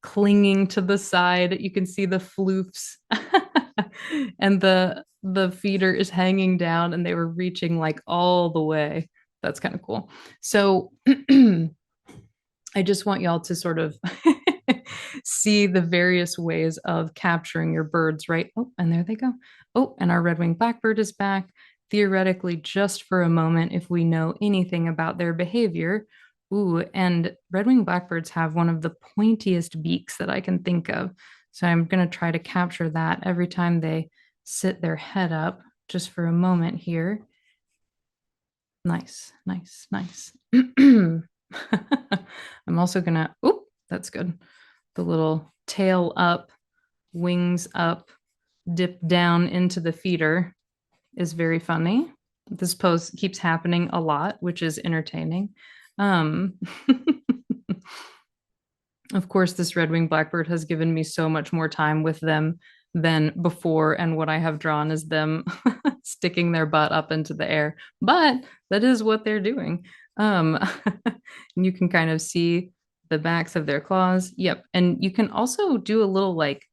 clinging to the side. You can see the floofs. And the feeder is hanging down and they were reaching like all the way. That's kind of cool. So I just want y'all to sort of see the various ways of capturing your birds, right? Oh, and there they go. Oh, and our red-winged blackbird is back. Theoretically, just for a moment, if we know anything about their behavior. Ooh, and red-winged blackbirds have one of the pointiest beaks that I can think of. So I'm going to try to capture that every time they sit their head up, just for a moment here. Nice, nice, nice. I'm also gonna, oop, that's good. The little tail up, wings up, dip down into the feeder is very funny. This pose keeps happening a lot, which is entertaining. Um, of course, this red-winged blackbird has given me so much more time with them than before, and what I have drawn is them sticking their butt up into the air. But that is what they're doing. Um, you can kind of see the backs of their claws. Yep, and you can also do a little like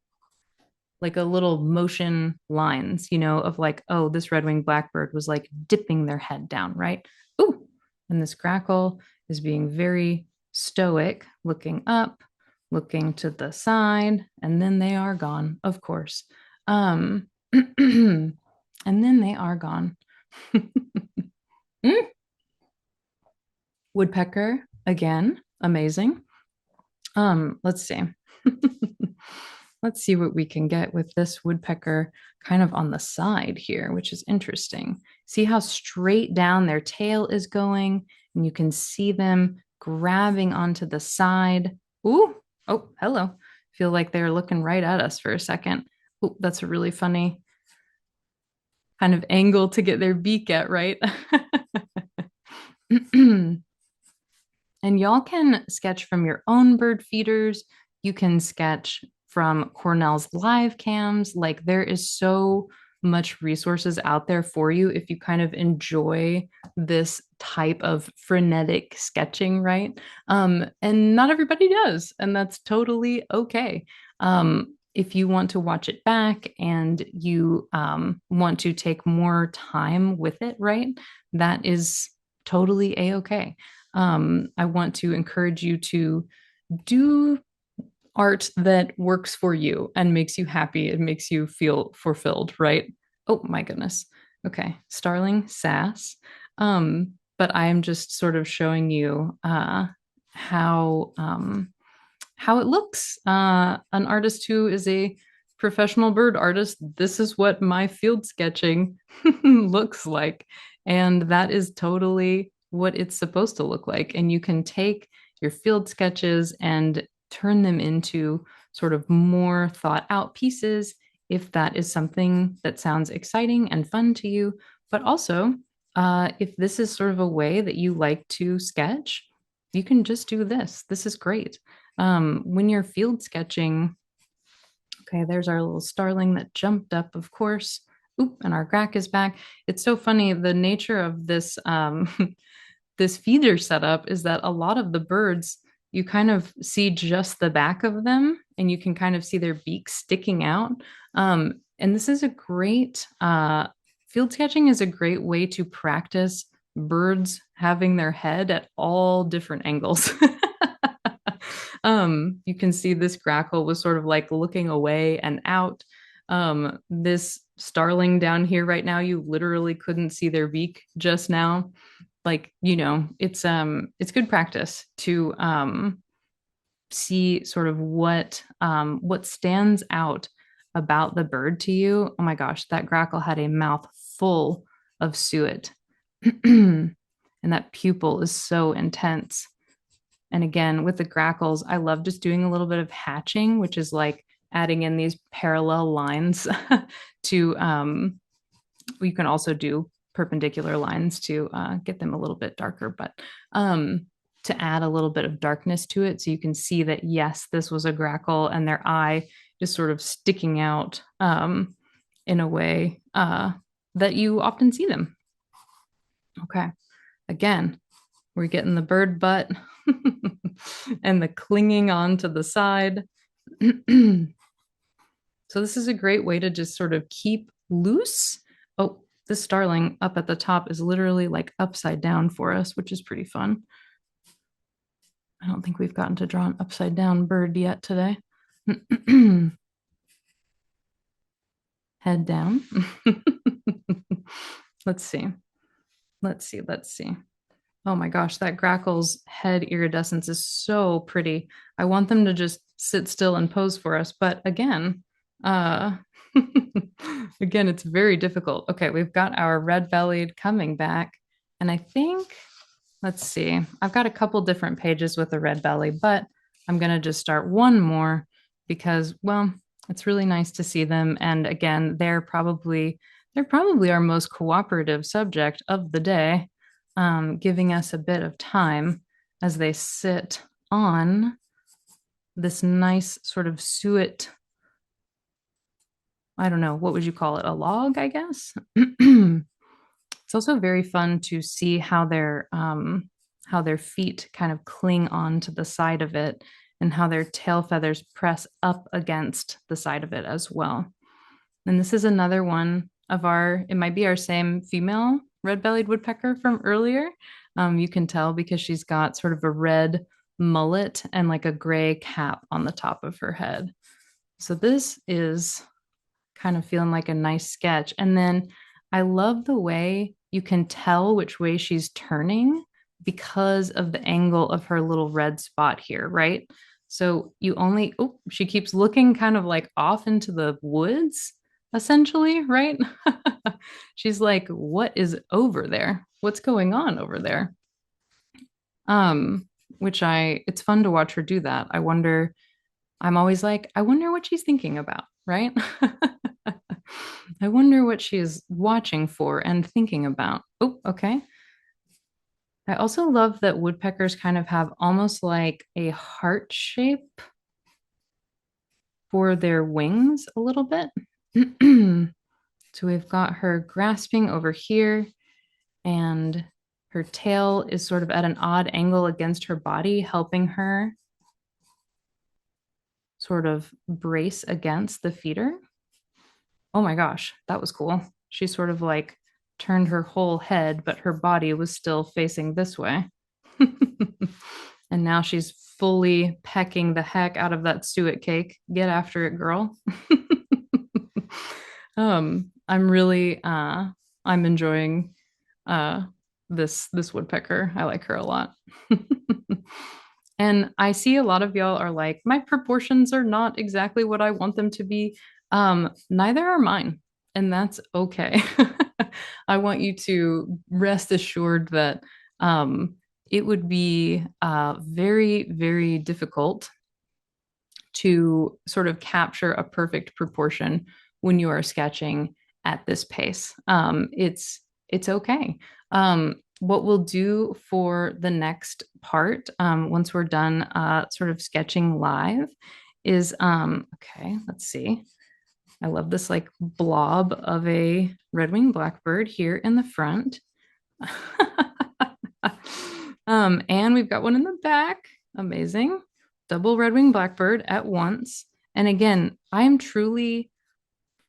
a little motion lines, you know, of like, oh, this red-winged blackbird was like dipping their head down, right? Ooh, and this grackle is being very stoic, looking up, looking to the side, and then they are gone, of course. And then they are gone. Woodpecker again, amazing. Let's see. let's see what we can get with this woodpecker kind of on the side here, which is interesting. See how straight down their tail is going, and you can see them grabbing onto the side. Ooh, oh, hello. Feel like they're looking right at us for a second. Oh, that's a really funny kind of angle to get their beak at, right? And y'all can sketch from your own bird feeders. You can sketch from Cornell's live cams. Like there is so much resources out there for you if you kind of enjoy this type of frenetic sketching, right? And not everybody does, and that's totally okay. If you want to watch it back and you want to take more time with it, right? That is totally a-okay. I want to encourage you to do art that works for you and makes you happy. It makes you feel fulfilled, right? Oh my goodness. Okay, Starling sass. But I am just sort of showing you how it looks. An artist who is a professional bird artist, this is what my field sketching looks like. And that is totally what it's supposed to look like. And you can take your field sketches and turn them into sort of more thought out pieces if that is something that sounds exciting and fun to you. But also, if this is sort of a way that you like to sketch, you can just do this. This is great. When you're field sketching, okay, there's our little starling that jumped up, of course. Oop, and our grack is back. It's so funny. The nature of this this feeder setup is that a lot of the birds, you kind of see just the back of them, and you can kind of see their beaks sticking out. And this is a great field sketching is a great way to practice birds having their head at all different angles. You can see this grackle was sort of like looking away and out. This starling down here right now, you literally couldn't see their beak just now. Like, it's good practice to see sort of what stands out about the bird to you. Oh my gosh, that grackle had a mouth full of suet. And that pupil is so intense. And again, with the grackles, I love just doing a little bit of hatching, which is like adding in these parallel lines to, you can also do perpendicular lines to get them a little bit darker, but to add a little bit of darkness to it. So you can see that, yes, this was a grackle and their eye is sort of sticking out in a way that you often see them. Okay, again, we're getting the bird butt and the clinging onto the side. So this is a great way to just sort of keep loose. Oh, this starling up at the top is literally like upside down for us, which is pretty fun. I don't think we've gotten to draw an upside down bird yet today. Head down. Let's see. Let's see. Oh my gosh, that grackle's head iridescence is so pretty. I want them to just sit still and pose for us, but again, again, it's very difficult. Okay, we've got our red-bellied coming back, and I think, let's see, I've got a couple different pages with the red belly, but I'm gonna just start one more because, well, it's really nice to see them. And again, they're probably our most cooperative subject of the day, giving us a bit of time as they sit on this nice sort of suet, I don't know, what would you call it? A log, I guess. It's also very fun to see how their feet kind of cling on to the side of it and how their tail feathers press up against the side of it as well. And this is another one of it might be our same female red-bellied woodpecker from earlier. You can tell because she's got sort of a red mullet and like a gray cap on the top of her head. So this is kind of feeling like a nice sketch. And then I love the way you can tell which way she's turning because of the angle of her little red spot here, right? So you only, oh, she keeps looking kind of like off into the woods, essentially, right? She's like, what is over there? What's going on over there? Um, it's fun to watch her do that. I'm always like, I wonder what she's thinking about, right? I wonder what she is watching for and thinking about. Oh, okay. I also love that woodpeckers kind of have almost like a heart shape for their wings a little bit. So we've got her grasping over here, and her tail is sort of at an odd angle against her body, helping her sort of brace against the feeder. Oh my gosh, that was cool. She sort of like turned her whole head, but her body was still facing this way. And now she's fully pecking the heck out of that suet cake. Get after it, girl. I'm really I'm enjoying uh this woodpecker. I like her a lot. And I see a lot of y'all are like, my proportions are not exactly what I want them to be. Neither are mine, and that's okay. I want you to rest assured that it would be very, very difficult to sort of capture a perfect proportion when you are sketching at this pace. It's okay. What we'll do for the next part, once we're done sort of sketching live, is okay, let's see. I love this like blob of a red-winged blackbird here in the front. And we've got one in the back. Amazing. Double red-winged blackbird at once. And again, I'm truly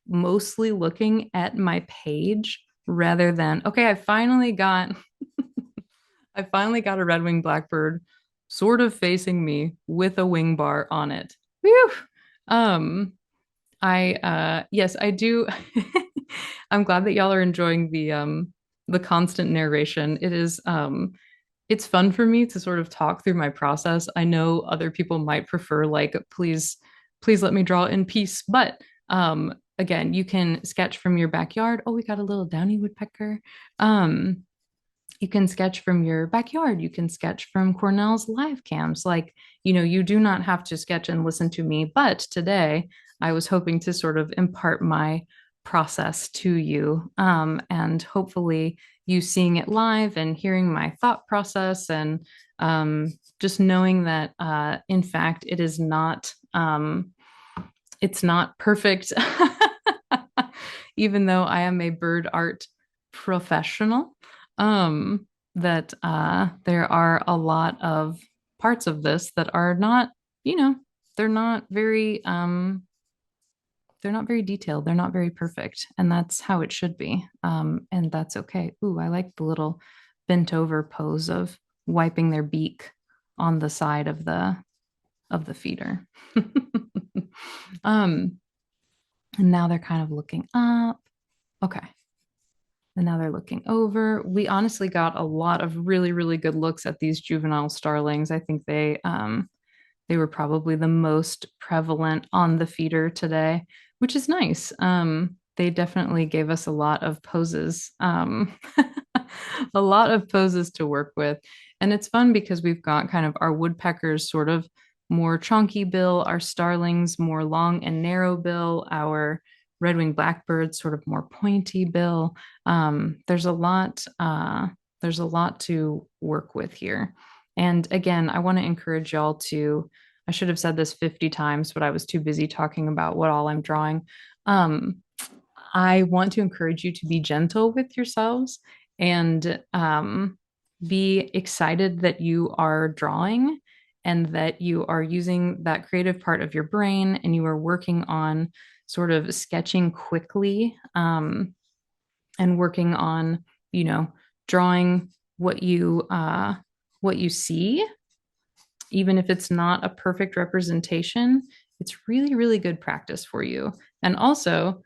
mostly looking at my page rather than, okay, I finally got a red-winged blackbird sort of facing me with a wing bar on it. Whew. Um, yes, I do. I'm glad that y'all are enjoying the constant narration. It's fun for me to sort of talk through my process. I know other people might prefer like please let me draw in peace, but again, you can sketch from your backyard. Oh, we got a little downy woodpecker. Um you can sketch from your backyard. You can sketch from Cornell's live cams. Like, you do not have to sketch and listen to me. But today, I was hoping to sort of impart my process to you, and hopefully you seeing it live and hearing my thought process, and just knowing that, in fact, it's not perfect, even though I am a bird art professional. That there are a lot of parts of this that are not, you know, they're not very they're not very detailed, they're not very perfect, and that's how it should be. And that's okay. Ooh, I like the little bent over pose of wiping their beak on the side of the feeder. um, and now they're kind of looking up. Okay. And now they're looking over. We honestly got a lot of really, really good looks at these juvenile starlings. I think they were probably the most prevalent on the feeder today, which is nice. They definitely gave us a lot of poses, a lot of poses to work with. And it's fun because we've got kind of our woodpeckers sort of more chunky bill, our starlings more long and narrow bill, our red-winged blackbirds sort of more pointy bill. There's a lot to work with here. And again, I want to encourage y'all to, I should have said this 50 times, but I was too busy talking about what all I'm drawing. I want to encourage you to be gentle with yourselves, and be excited that you are drawing and that you are using that creative part of your brain and you are working on sort of sketching quickly, and working on, drawing what you see, even if it's not a perfect representation. It's really, really good practice for you. And also,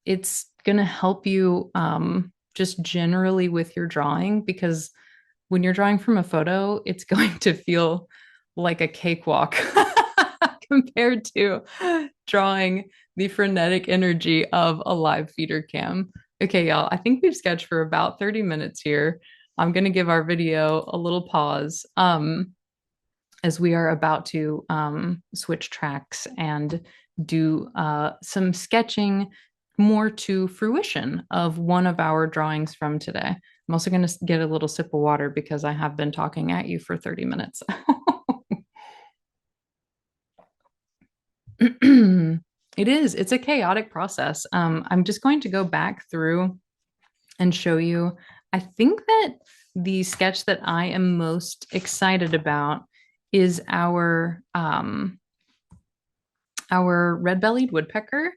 it's going to help you just generally with your drawing, because when you're drawing from a photo, it's going to feel like a cakewalk compared to drawing the frenetic energy of a live feeder cam. Okay, y'all, I think we've sketched for about 30 minutes here. I'm going to give our video a little pause as we are about to switch tracks and do some sketching more to fruition of one of our drawings from today. I'm also going to get a little sip of water because I have been talking at you for 30 minutes. It's a chaotic process. I'm just going to go back through and show you. I think that the sketch that I am most excited about is our red-bellied woodpecker.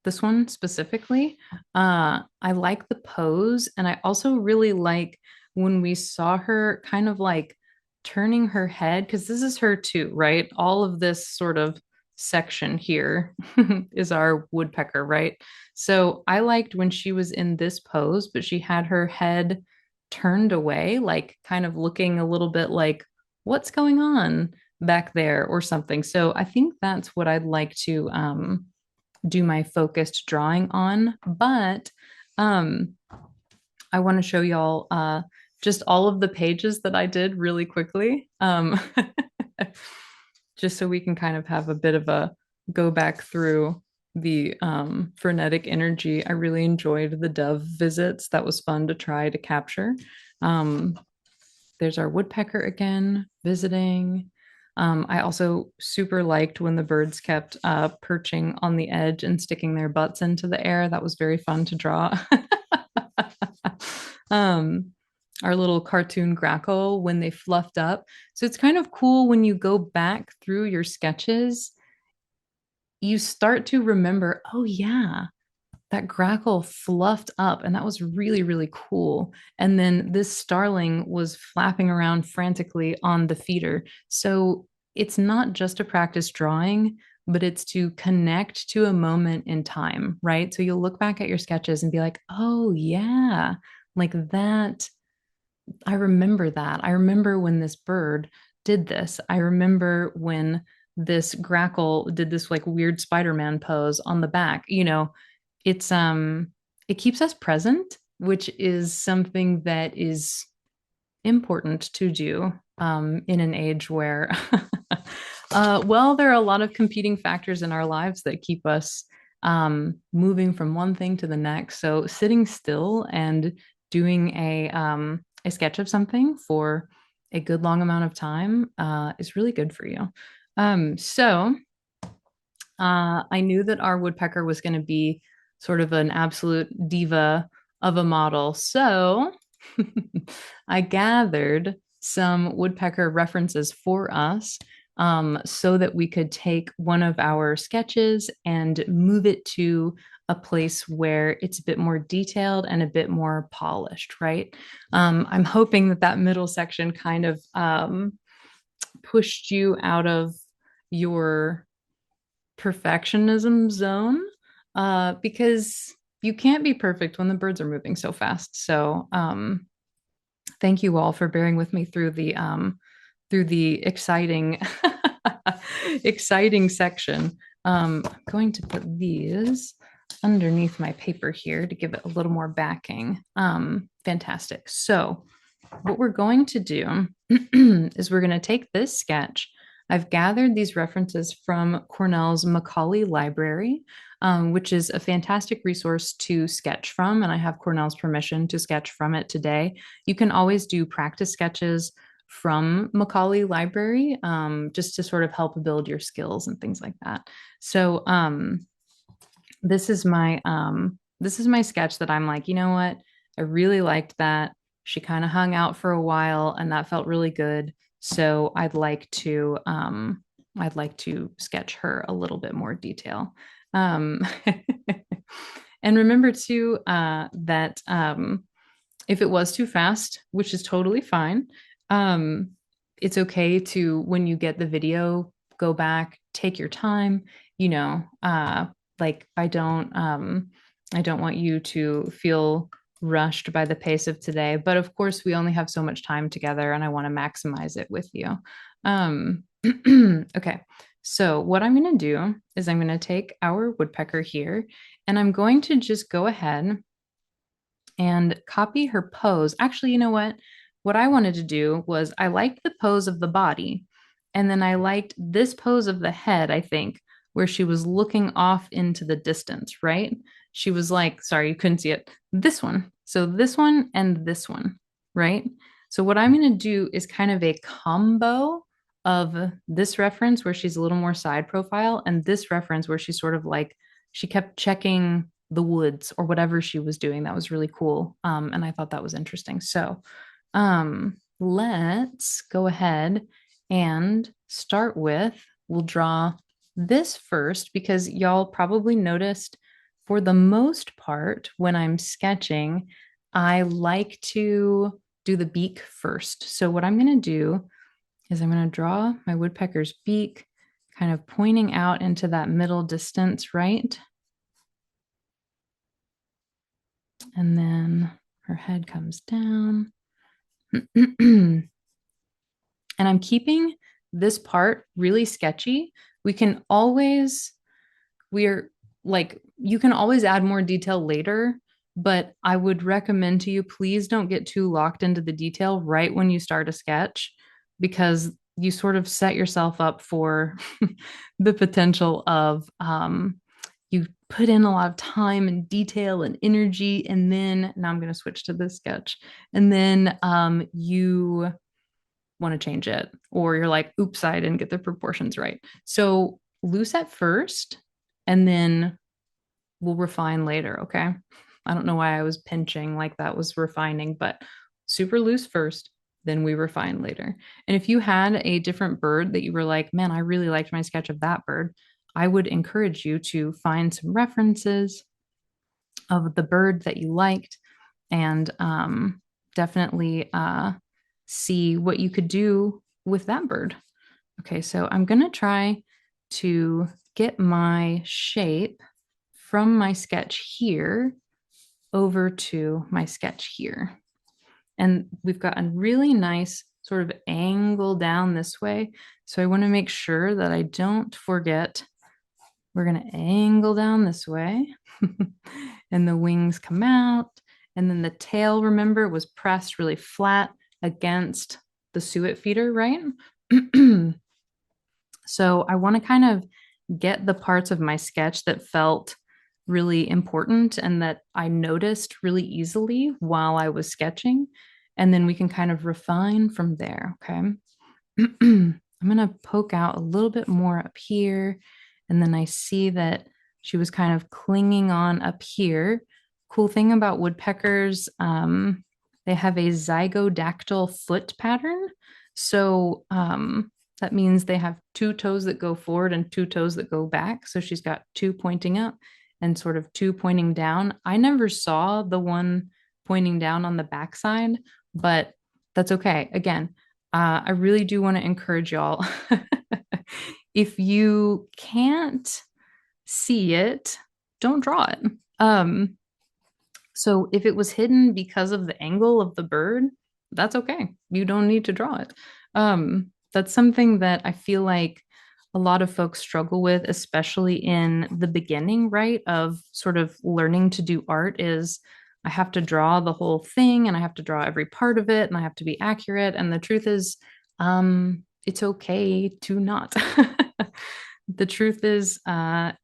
This one specifically. I like the pose, and I also really like when we saw her kind of like turning her head, because this is her too, right? All of this sort of section here is our woodpecker, right? So I liked when she was in this pose, but she had her head turned away, like kind of looking a little bit like, what's going on back there or something. So I think that's what I'd like to do my focused drawing on. But I want to show y'all just all of the pages that I did really quickly, just so we can kind of have a bit of a go back through the frenetic energy. I really enjoyed the dove visits. That was fun to try to capture. There's our woodpecker again visiting. I also super liked when the birds kept perching on the edge and sticking their butts into the air. That was very fun to draw. Our little cartoon grackle when they fluffed up. So it's kind of cool when you go back through your sketches, you start to remember, oh yeah, that grackle fluffed up and that was really, really cool. And then this starling was flapping around frantically on the feeder. So it's not just a practice drawing, but it's to connect to a moment in time, right? So you'll look back at your sketches and be like, oh yeah, like that. I remember that. I remember when this bird did this. I remember when this grackle did this like weird Spider-Man pose on the back. It's it keeps us present, which is something that is important to do in an age where well, there are a lot of competing factors in our lives that keep us moving from one thing to the next. So sitting still and doing a sketch of something for a good long amount of time is really good for you. So I knew that our woodpecker was going to be sort of an absolute diva of a model. So I gathered some woodpecker references for us so that we could take one of our sketches and move it to a place where it's a bit more detailed and a bit more polished, right? I'm hoping that that middle section kind of pushed you out of your perfectionism zone because you can't be perfect when the birds are moving so fast. So thank you all for bearing with me through the exciting exciting section. I'm going to put these underneath my paper here to give it a little more backing. Fantastic. So what we're going to do is we're going to take this sketch. I've gathered these references from Cornell's Macaulay Library, which is a fantastic resource to sketch from, and I have Cornell's permission to sketch from it today. You can always do practice sketches from Macaulay Library, just to sort of help build your skills and things like that. So this is my sketch that I'm like, you know what? I really liked that. She kind of hung out for a while, and that felt really good. So I'd like to sketch her a little bit more detail. And remember too that if it was too fast, which is totally fine, it's okay to, when you get the video, go back, take your time. Like I don't want you to feel rushed by the pace of today, but of course we only have so much time together and I want to maximize it with you. Um, okay. So what I'm going to do is I'm going to take our woodpecker here and I'm going to just go ahead and copy her pose. Actually, you know what? What I wanted to do was I liked the pose of the body, and then I liked this pose of the head, I think, where she was looking off into the distance, right? She was like, sorry, you couldn't see it. This one. So this one and this one, right? So what I'm going to do is kind of a combo of this reference where she's a little more side profile and this reference where she's sort of like she kept checking the woods or whatever she was doing. That was really cool. And I thought that was interesting. So let's go ahead and start with, we'll draw this first because y'all probably noticed for the most part when I'm sketching, I like to do the beak first. So what I'm going to do is I'm going to draw my woodpecker's beak kind of pointing out into that middle distance, right? And then her head comes down. And I'm keeping this part really sketchy. We can always, we're like, you can always add more detail later, but I would recommend to you, please don't get too locked into the detail right when you start a sketch because you sort of set yourself up for the potential of you put in a lot of time and detail and energy and then now I'm going to switch to this sketch and then you want to change it or you're like oops I didn't get the proportions right, so loose at first and then we'll refine later. Okay, I don't know why I was pinching like that was refining, but super loose first, then we refine later. And if you had a different bird that you were like, man, I really liked my sketch of that bird, I would encourage you to find some references of the bird that you liked and definitely see what you could do with that bird. Okay, so I'm going to try to get my shape from my sketch here over to my sketch here. And we've got a really nice sort of angle down this way. So I want to make sure that I don't forget we're going to angle down this way and the wings come out. And then the tail, remember, was pressed really flat against the suet feeder, right? So I want to kind of get the parts of my sketch that felt really important and that I noticed really easily while I was sketching. And then we can kind of refine from there. Okay. I'm going to poke out a little bit more up here. And then I see that she was kind of clinging on up here. Cool thing about woodpeckers, they have a zygodactyl foot pattern. So that means they have two toes that go forward and two toes that go back. So she's got two pointing up and sort of two pointing down. I never saw the one pointing down on the backside, but that's okay. Again, I really do want to encourage y'all. If you can't see it, don't draw it. So if it was hidden because of the angle of the bird, that's okay. You don't need to draw it. That's something that I feel like a lot of folks struggle with, especially in the beginning, right? Of sort of learning to do art is I have to draw the whole thing and I have to draw every part of it and I have to be accurate. And the truth is, it's okay to not. The truth is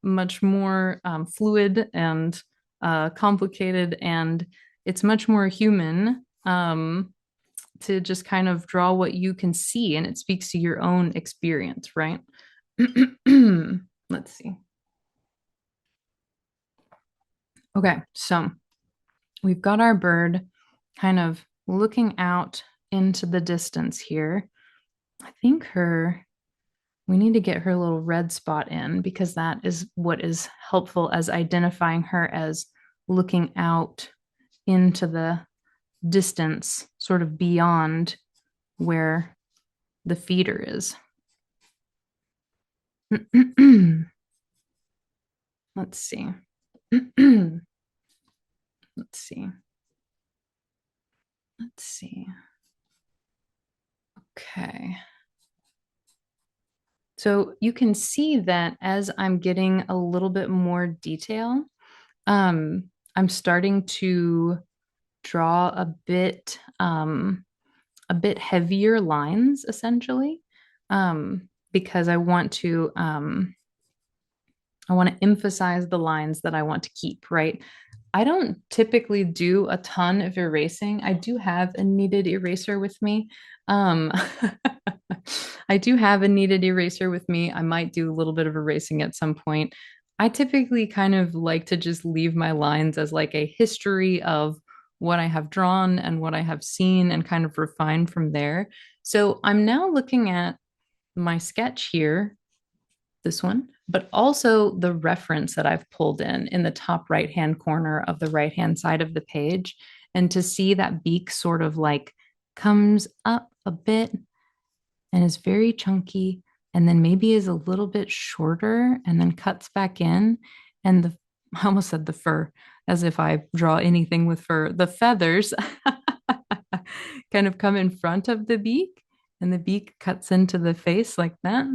much more fluid and complicated, and it's much more human to just kind of draw what you can see, and it speaks to your own experience, right? Let's see. Okay, so we've got our bird kind of looking out into the distance here. I think we need to get her little red spot in because that is what is helpful as identifying her as looking out into the distance, sort of beyond where the feeder is. Let's see. Let's see. Let's see. Okay. So you can see that as I'm getting a little bit more detail, I'm starting to draw a bit heavier lines essentially, because I want to emphasize the lines that I want to keep, right? I don't typically do a ton of erasing. I do have a kneaded eraser with me. Um, I do have a kneaded eraser with me. I might do a little bit of erasing at some point. I typically kind of like to just leave my lines as like a history of what I have drawn and what I have seen and kind of refine from there. So I'm now looking at my sketch here, this one, but also the reference that I've pulled in the top right hand corner of the right hand side of the page. And to see that beak sort of like comes up a bit and is very chunky, and then maybe is a little bit shorter and then cuts back in. And I almost said the fur, as if I draw anything with fur. The feathers kind of come in front of the beak, and the beak cuts into the face like that.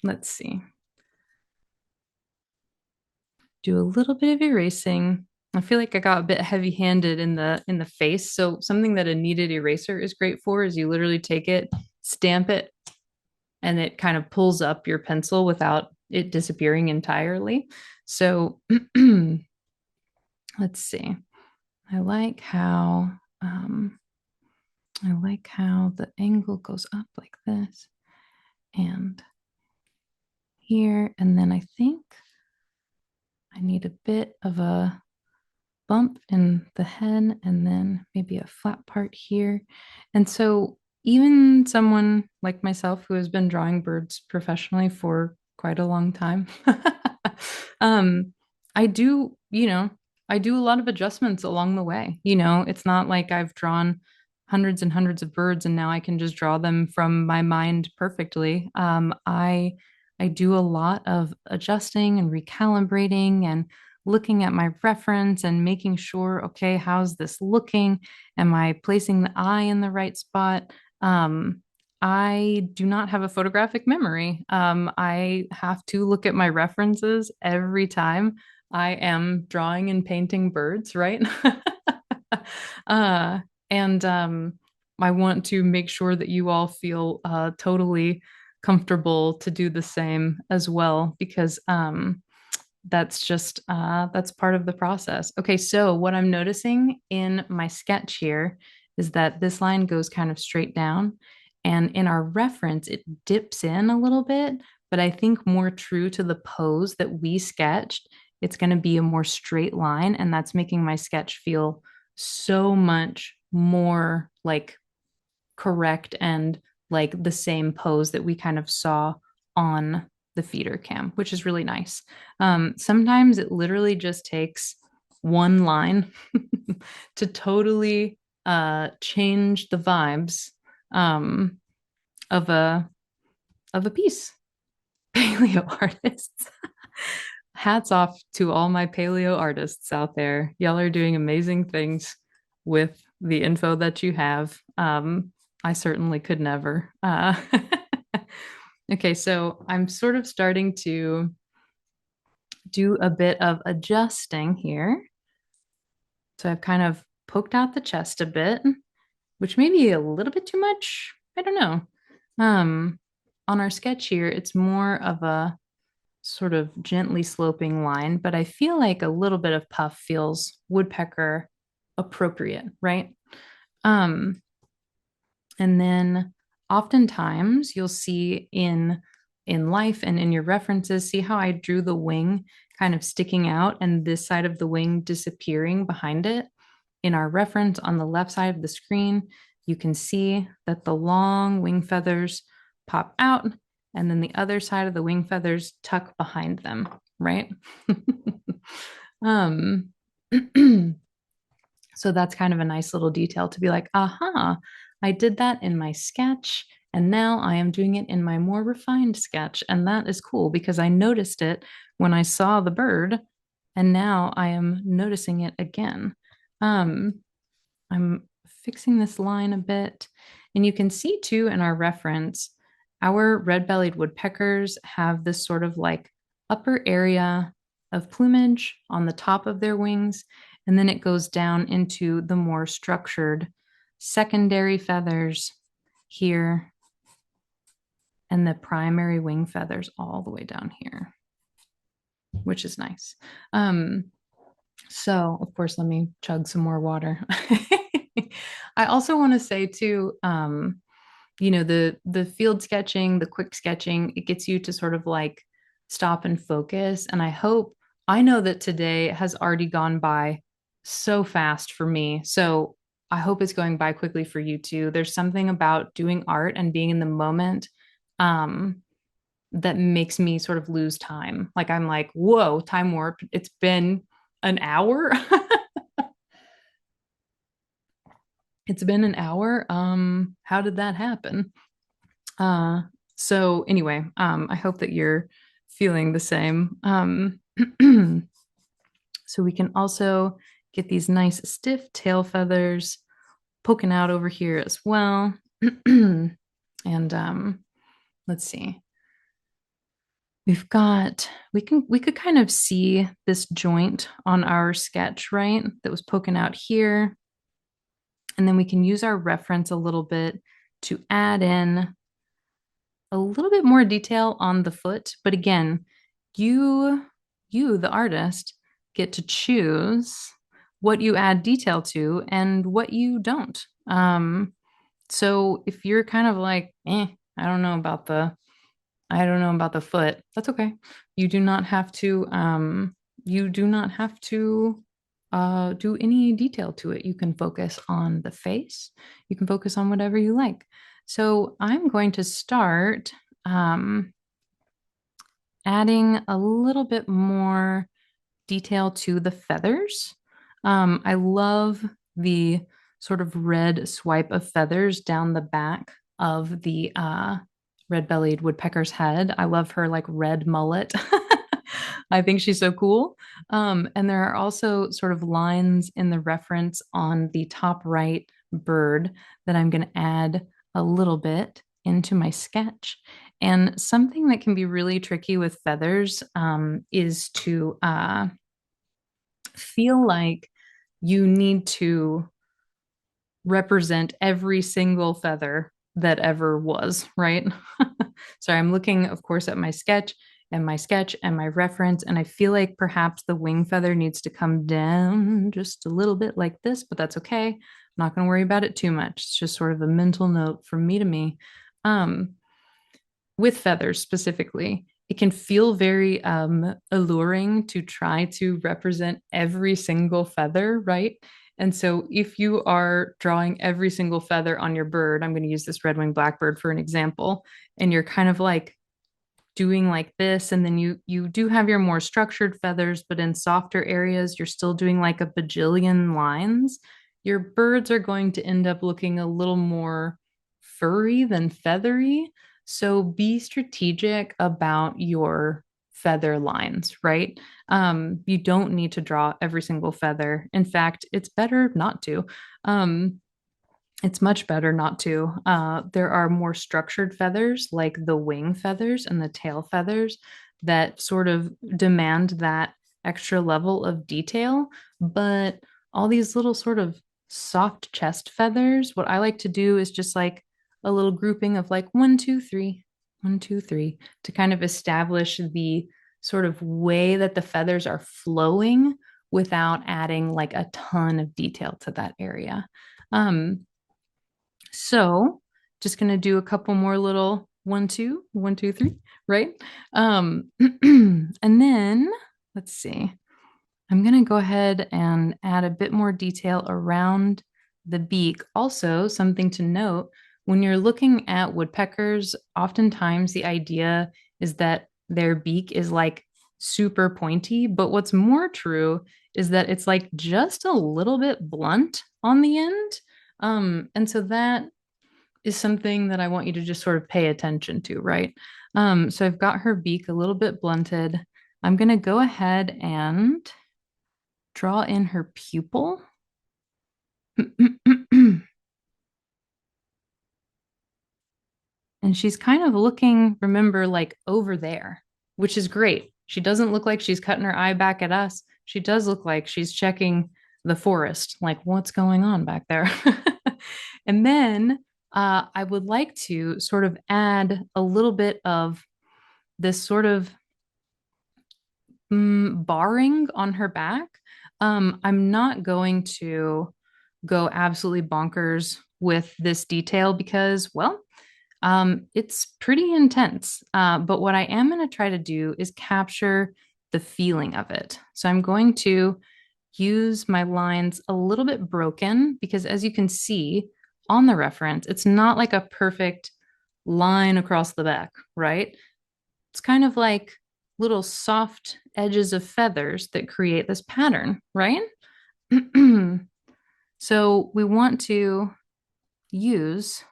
Let's see. Do a little bit of erasing. I feel like I got a bit heavy-handed in the face. So something that a kneaded eraser is great for is you literally take it, stamp it, and it kind of pulls up your pencil without it disappearing entirely. So let's see. I like how the angle goes up like this and here, and then I think I need a bit of a bump in the head and then maybe a flat part here. And so even someone like myself who has been drawing birds professionally for quite a long time, um, I do, I do a lot of adjustments along the way. It's not like I've drawn hundreds and hundreds of birds and now I can just draw them from my mind perfectly. I do a lot of adjusting and recalibrating and looking at my reference and making sure, okay, how's this looking? Am I placing the eye in the right spot? I do not have a photographic memory. I have to look at my references every time I am drawing and painting birds, right? uh, and I want to make sure that you all feel totally comfortable to do the same as well, because that's part of the process. Okay, so what I'm noticing in my sketch here is that this line goes kind of straight down, and in our reference it dips in a little bit, but I think more true to the pose that we sketched, it's going to be a more straight line, and that's making my sketch feel so much more like correct and like the same pose that we kind of saw on the feeder cam, which is really nice. Sometimes it literally just takes one line to totally change the vibes um, of a piece. Paleo artists. Hats off to all my paleo artists out there. Y'all are doing amazing things with the info that you have. I certainly could never. Okay, so I'm sort of starting to do a bit of adjusting here. So I've kind of poked out the chest a bit, which may be a little bit too much. I don't know. On our sketch here, it's more of a sort of gently sloping line, but I feel like a little bit of puff feels woodpecker appropriate, right? Um, and then oftentimes you'll see in life and in your references, see how I drew the wing kind of sticking out and this side of the wing disappearing behind it. In our reference on the left side of the screen, you can see that the long wing feathers pop out and then the other side of the wing feathers tuck behind them, right? um, so that's kind of a nice little detail to be like, aha, I did that in my sketch, and now I am doing it in my more refined sketch. And that is cool because I noticed it when I saw the bird, and now I am noticing it again. I'm fixing this line a bit, And you can see too in our reference, our red-bellied woodpeckers have this sort of like upper area of plumage on the top of their wings, and then it goes down into the more structured secondary feathers here and the primary wing feathers all the way down here, which is nice. So of course, let me chug some more water. I also want to say too, the field sketching, the quick sketching, it gets you to sort of like stop and focus. And I know that today has already gone by so fast for me. So I hope it's going by quickly for you too. There's something about doing art and being in the moment that makes me sort of lose time. Like I'm like, whoa, time warp. It's been an hour. It's been an hour. How did that happen? Uh, so anyway, I hope that you're feeling the same. So we can also get these nice stiff tail feathers poking out over here as well. And let's see. We could kind of see this joint on our sketch, right? That was poking out here. And then we can use our reference a little bit to add in a little bit more detail on the foot. But again, the artist, get to choose what you add detail to and what you don't. So if you're kind of like, I don't know about the foot, that's okay. You do not have to do any detail to it. You can focus on the face. You can focus on whatever you like. So I'm going to start adding a little bit more detail to the feathers. I love the sort of red swipe of feathers down the back of the red-bellied woodpecker's head. I love her like red mullet. I think she's so cool. And there are also sort of lines in the reference on the top right bird that I'm going to add a little bit into my sketch. And something that can be really tricky with feathers is to feel like you need to represent every single feather that ever was, right? Sorry, I'm looking, of course, at my sketch and my reference, and I feel like perhaps the wing feather needs to come down just a little bit like this, but that's okay. I'm not going to worry about it too much. It's just sort of a mental note from me to me. With feathers specifically, it can feel very alluring to try to represent every single feather, right? And so if you are drawing every single feather on your bird, I'm going to use this red-winged blackbird for an example, and you're kind of like doing like this, and then you do have your more structured feathers, but in softer areas, you're still doing like a bajillion lines. Your birds are going to end up looking a little more furry than feathery. So be strategic about your feather lines, right? You don't need to draw every single feather. In fact, it's better not to. It's much better not to. There are more structured feathers, like the wing feathers and the tail feathers, that sort of demand that extra level of detail. But all these little sort of soft chest feathers, what I like to do is just like a little grouping of like 1, 2, 3, 1, 2, 3 to kind of establish the sort of way that the feathers are flowing without adding like a ton of detail to that area. So just going to do a couple more little 1, 2, 1, 2, 3, right? And then let's see. I'm going to go ahead and add a bit more detail around the beak. Also, something to note, when you're looking at woodpeckers, oftentimes the idea is that their beak is like super pointy, but what's more true is that it's like just a little bit blunt on the end. And so that is something that I want you to just sort of pay attention to, right? So I've got her beak a little bit blunted. I'm going to go ahead and draw in her pupil. And she's kind of looking, remember, like over there, which is great. She doesn't look like she's cutting her eye back at us. She does look like she's checking the forest, like what's going on back there. And then I would like to sort of add a little bit of this sort of barring on her back. I'm not going to go absolutely bonkers with this detail because, well, it's pretty intense. But what I am going to try to do is capture the feeling of it. So I'm going to use my lines a little bit broken because, as you can see on the reference, it's not like a perfect line across the back, right? It's kind of like little soft edges of feathers that create this pattern, right? So we want to use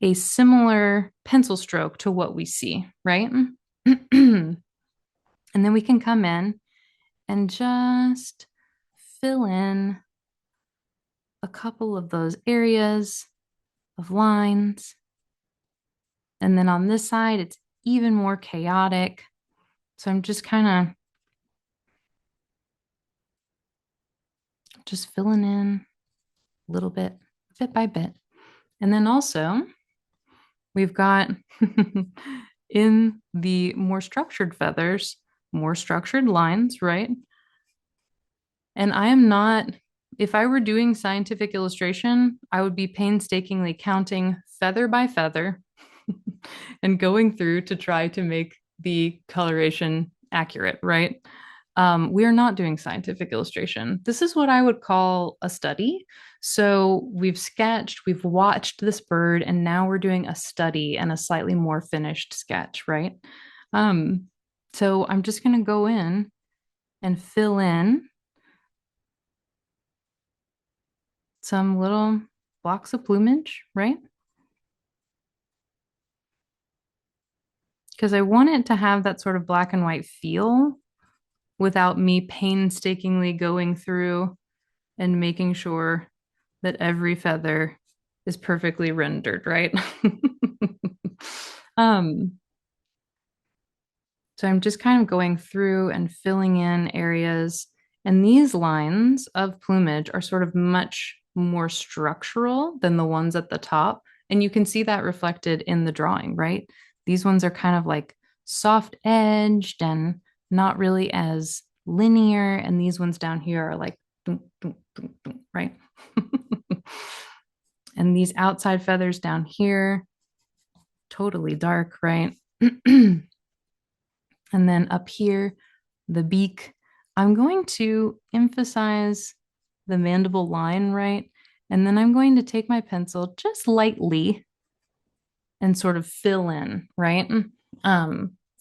a similar pencil stroke to what we see, right? And then we can come in and just fill in a couple of those areas of lines. And then on this side, it's even more chaotic. So I'm just kind of just filling in a little bit by bit. And then also, we've got in the more structured feathers, more structured lines, right? And I am not, if I were doing scientific illustration, I would be painstakingly counting feather by feather and going through to try to make the coloration accurate, right? We are not doing scientific illustration. This is what I would call a study. So we've sketched, we've watched this bird, and now we're doing a study and a slightly more finished sketch, right? So I'm just going to go in and fill in some little blocks of plumage, right? Because I want it to have that sort of black and white feel without me painstakingly going through and making sure that every feather is perfectly rendered, right? um, so I'm just kind of going through and filling in areas. And these lines of plumage are sort of much more structural than the ones at the top. And you can see that reflected in the drawing, right? These ones are kind of like soft edged and not really as linear. And these ones down here are like, right? And these outside feathers down here, totally dark, right? And then up here, the beak, I'm going to emphasize the mandible line, right? And then I'm going to take my pencil just lightly and sort of fill in, right?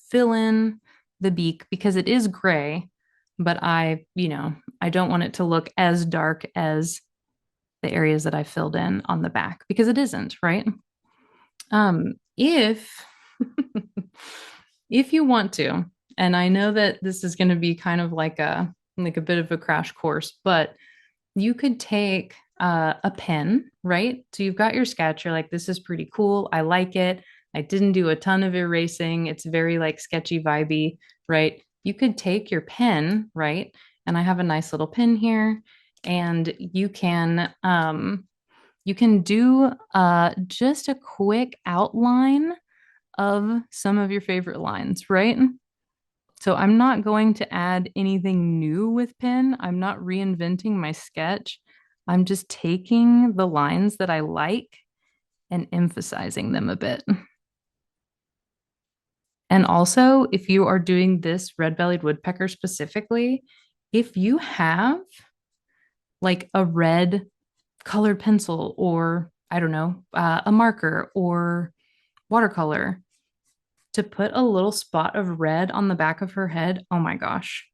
Fill in the beak because it is gray, but I don't want it to look as dark as the areas that I filled in on the back because it isn't, right? If if you want to, and I know that this is going to be kind of like a bit of a crash course, but you could take a pen, right? So you've got your sketch. You're like, this is pretty cool. I like it. I didn't do a ton of erasing. It's very like sketchy vibey, right? You could take your pen, right? And I have a nice little pen here, and you can do just a quick outline of some of your favorite lines, right? So I'm not going to add anything new with pen. I'm not reinventing my sketch. I'm just taking the lines that I like and emphasizing them a bit. And also, if you are doing this red-bellied woodpecker specifically, if you have like a red colored pencil or I don't know, a marker or watercolor to put a little spot of red on the back of her head, oh my gosh,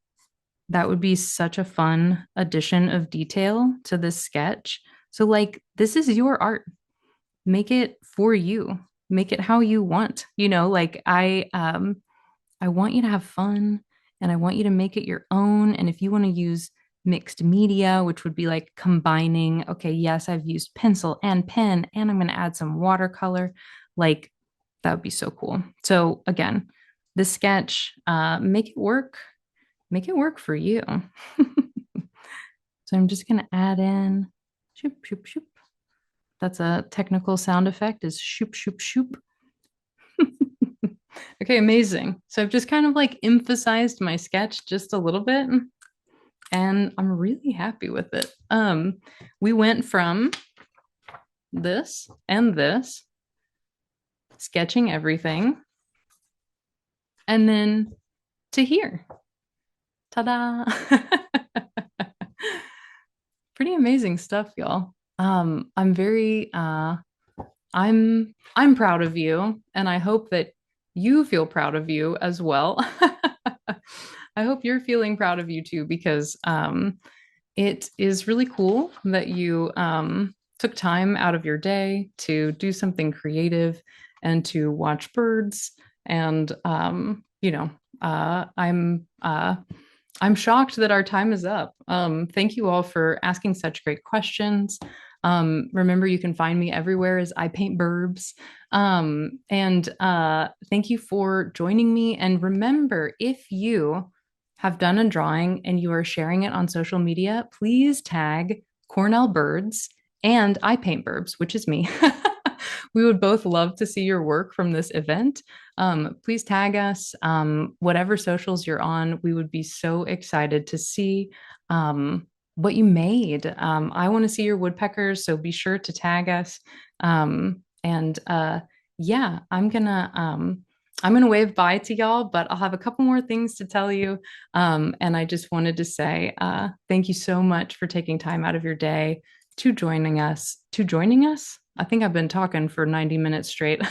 that would be such a fun addition of detail to this sketch. So, like, this is your art. Make it for you. Make it how you want. Like I want you to have fun and I want you to make it your own. And if you want to use mixed media, which would be like combining, okay, yes, I've used pencil and pen, and I'm going to add some watercolor. Like, that would be so cool. So, again, this sketch, make it work for you. So, I'm just going to add in shoop, shoop, shoop. That's a technical sound effect, is shoop, shoop, shoop. Okay, amazing. So I've just kind of like emphasized my sketch just a little bit, and I'm really happy with it. We went from this and this, sketching everything, and then to here. Ta-da! Pretty amazing stuff, y'all. I'm very I'm proud of you, and I hope that you feel proud of you as well. I hope you're feeling proud of you too, because it is really cool that you took time out of your day to do something creative and to watch birds. And I'm shocked that our time is up. Thank you all for asking such great questions. Remember, you can find me everywhere as I Paint Burbs. And thank you for joining me. And remember, if you have done a drawing and you are sharing it on social media, please tag Cornell Birds and I Paint Burbs, which is me. We would both love to see your work from this event. Please tag us, whatever socials you're on. We would be so excited to see what you made. I want to see your woodpeckers, so be sure to tag us. And yeah, I'm gonna wave bye to y'all, but I'll have a couple more things to tell you. And I just wanted to say thank you so much for taking time out of your day to joining us. To joining us? I think I've been talking for 90 minutes straight.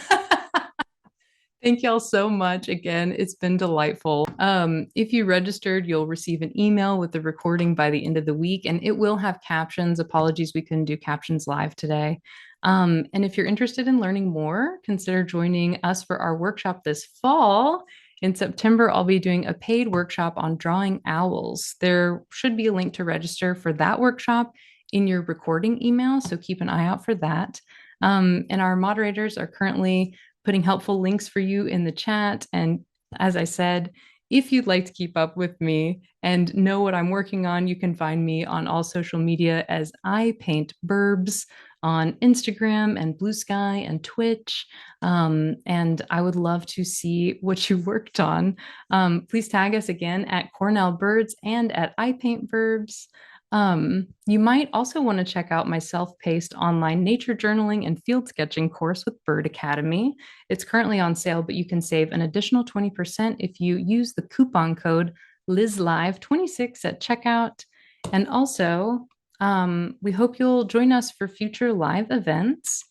Thank y'all so much. Again, it's been delightful. If you registered, you'll receive an email with the recording by the end of the week, and it will have captions. Apologies, we couldn't do captions live today. And if you're interested in learning more, consider joining us for our workshop this fall. In September, I'll be doing a paid workshop on drawing owls. There should be a link to register for that workshop in your recording email, so keep an eye out for that. And our moderators are currently putting helpful links for you in the chat. And as I said, if you'd like to keep up with me and know what I'm working on, you can find me on all social media as I Paint Burbs on Instagram and Blue Sky and Twitch. And I would love to see what you worked on. Please tag us again at Cornell Birds and at I Paint Burbs. You might also want to check out my self-paced online nature journaling and field sketching course with Bird Academy. It's currently on sale, but you can save an additional 20% if you use the coupon code LizLive26 at checkout. And also, we hope you'll join us for future live events.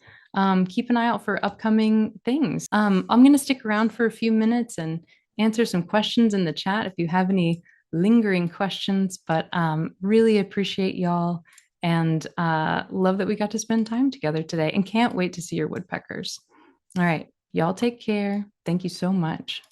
Keep an eye out for upcoming things. I'm going to stick around for a few minutes and answer some questions in the chat if you have any lingering questions, but really appreciate y'all and love that we got to spend time together today and can't wait to see your woodpeckers. All right, y'all take care. Thank you so much.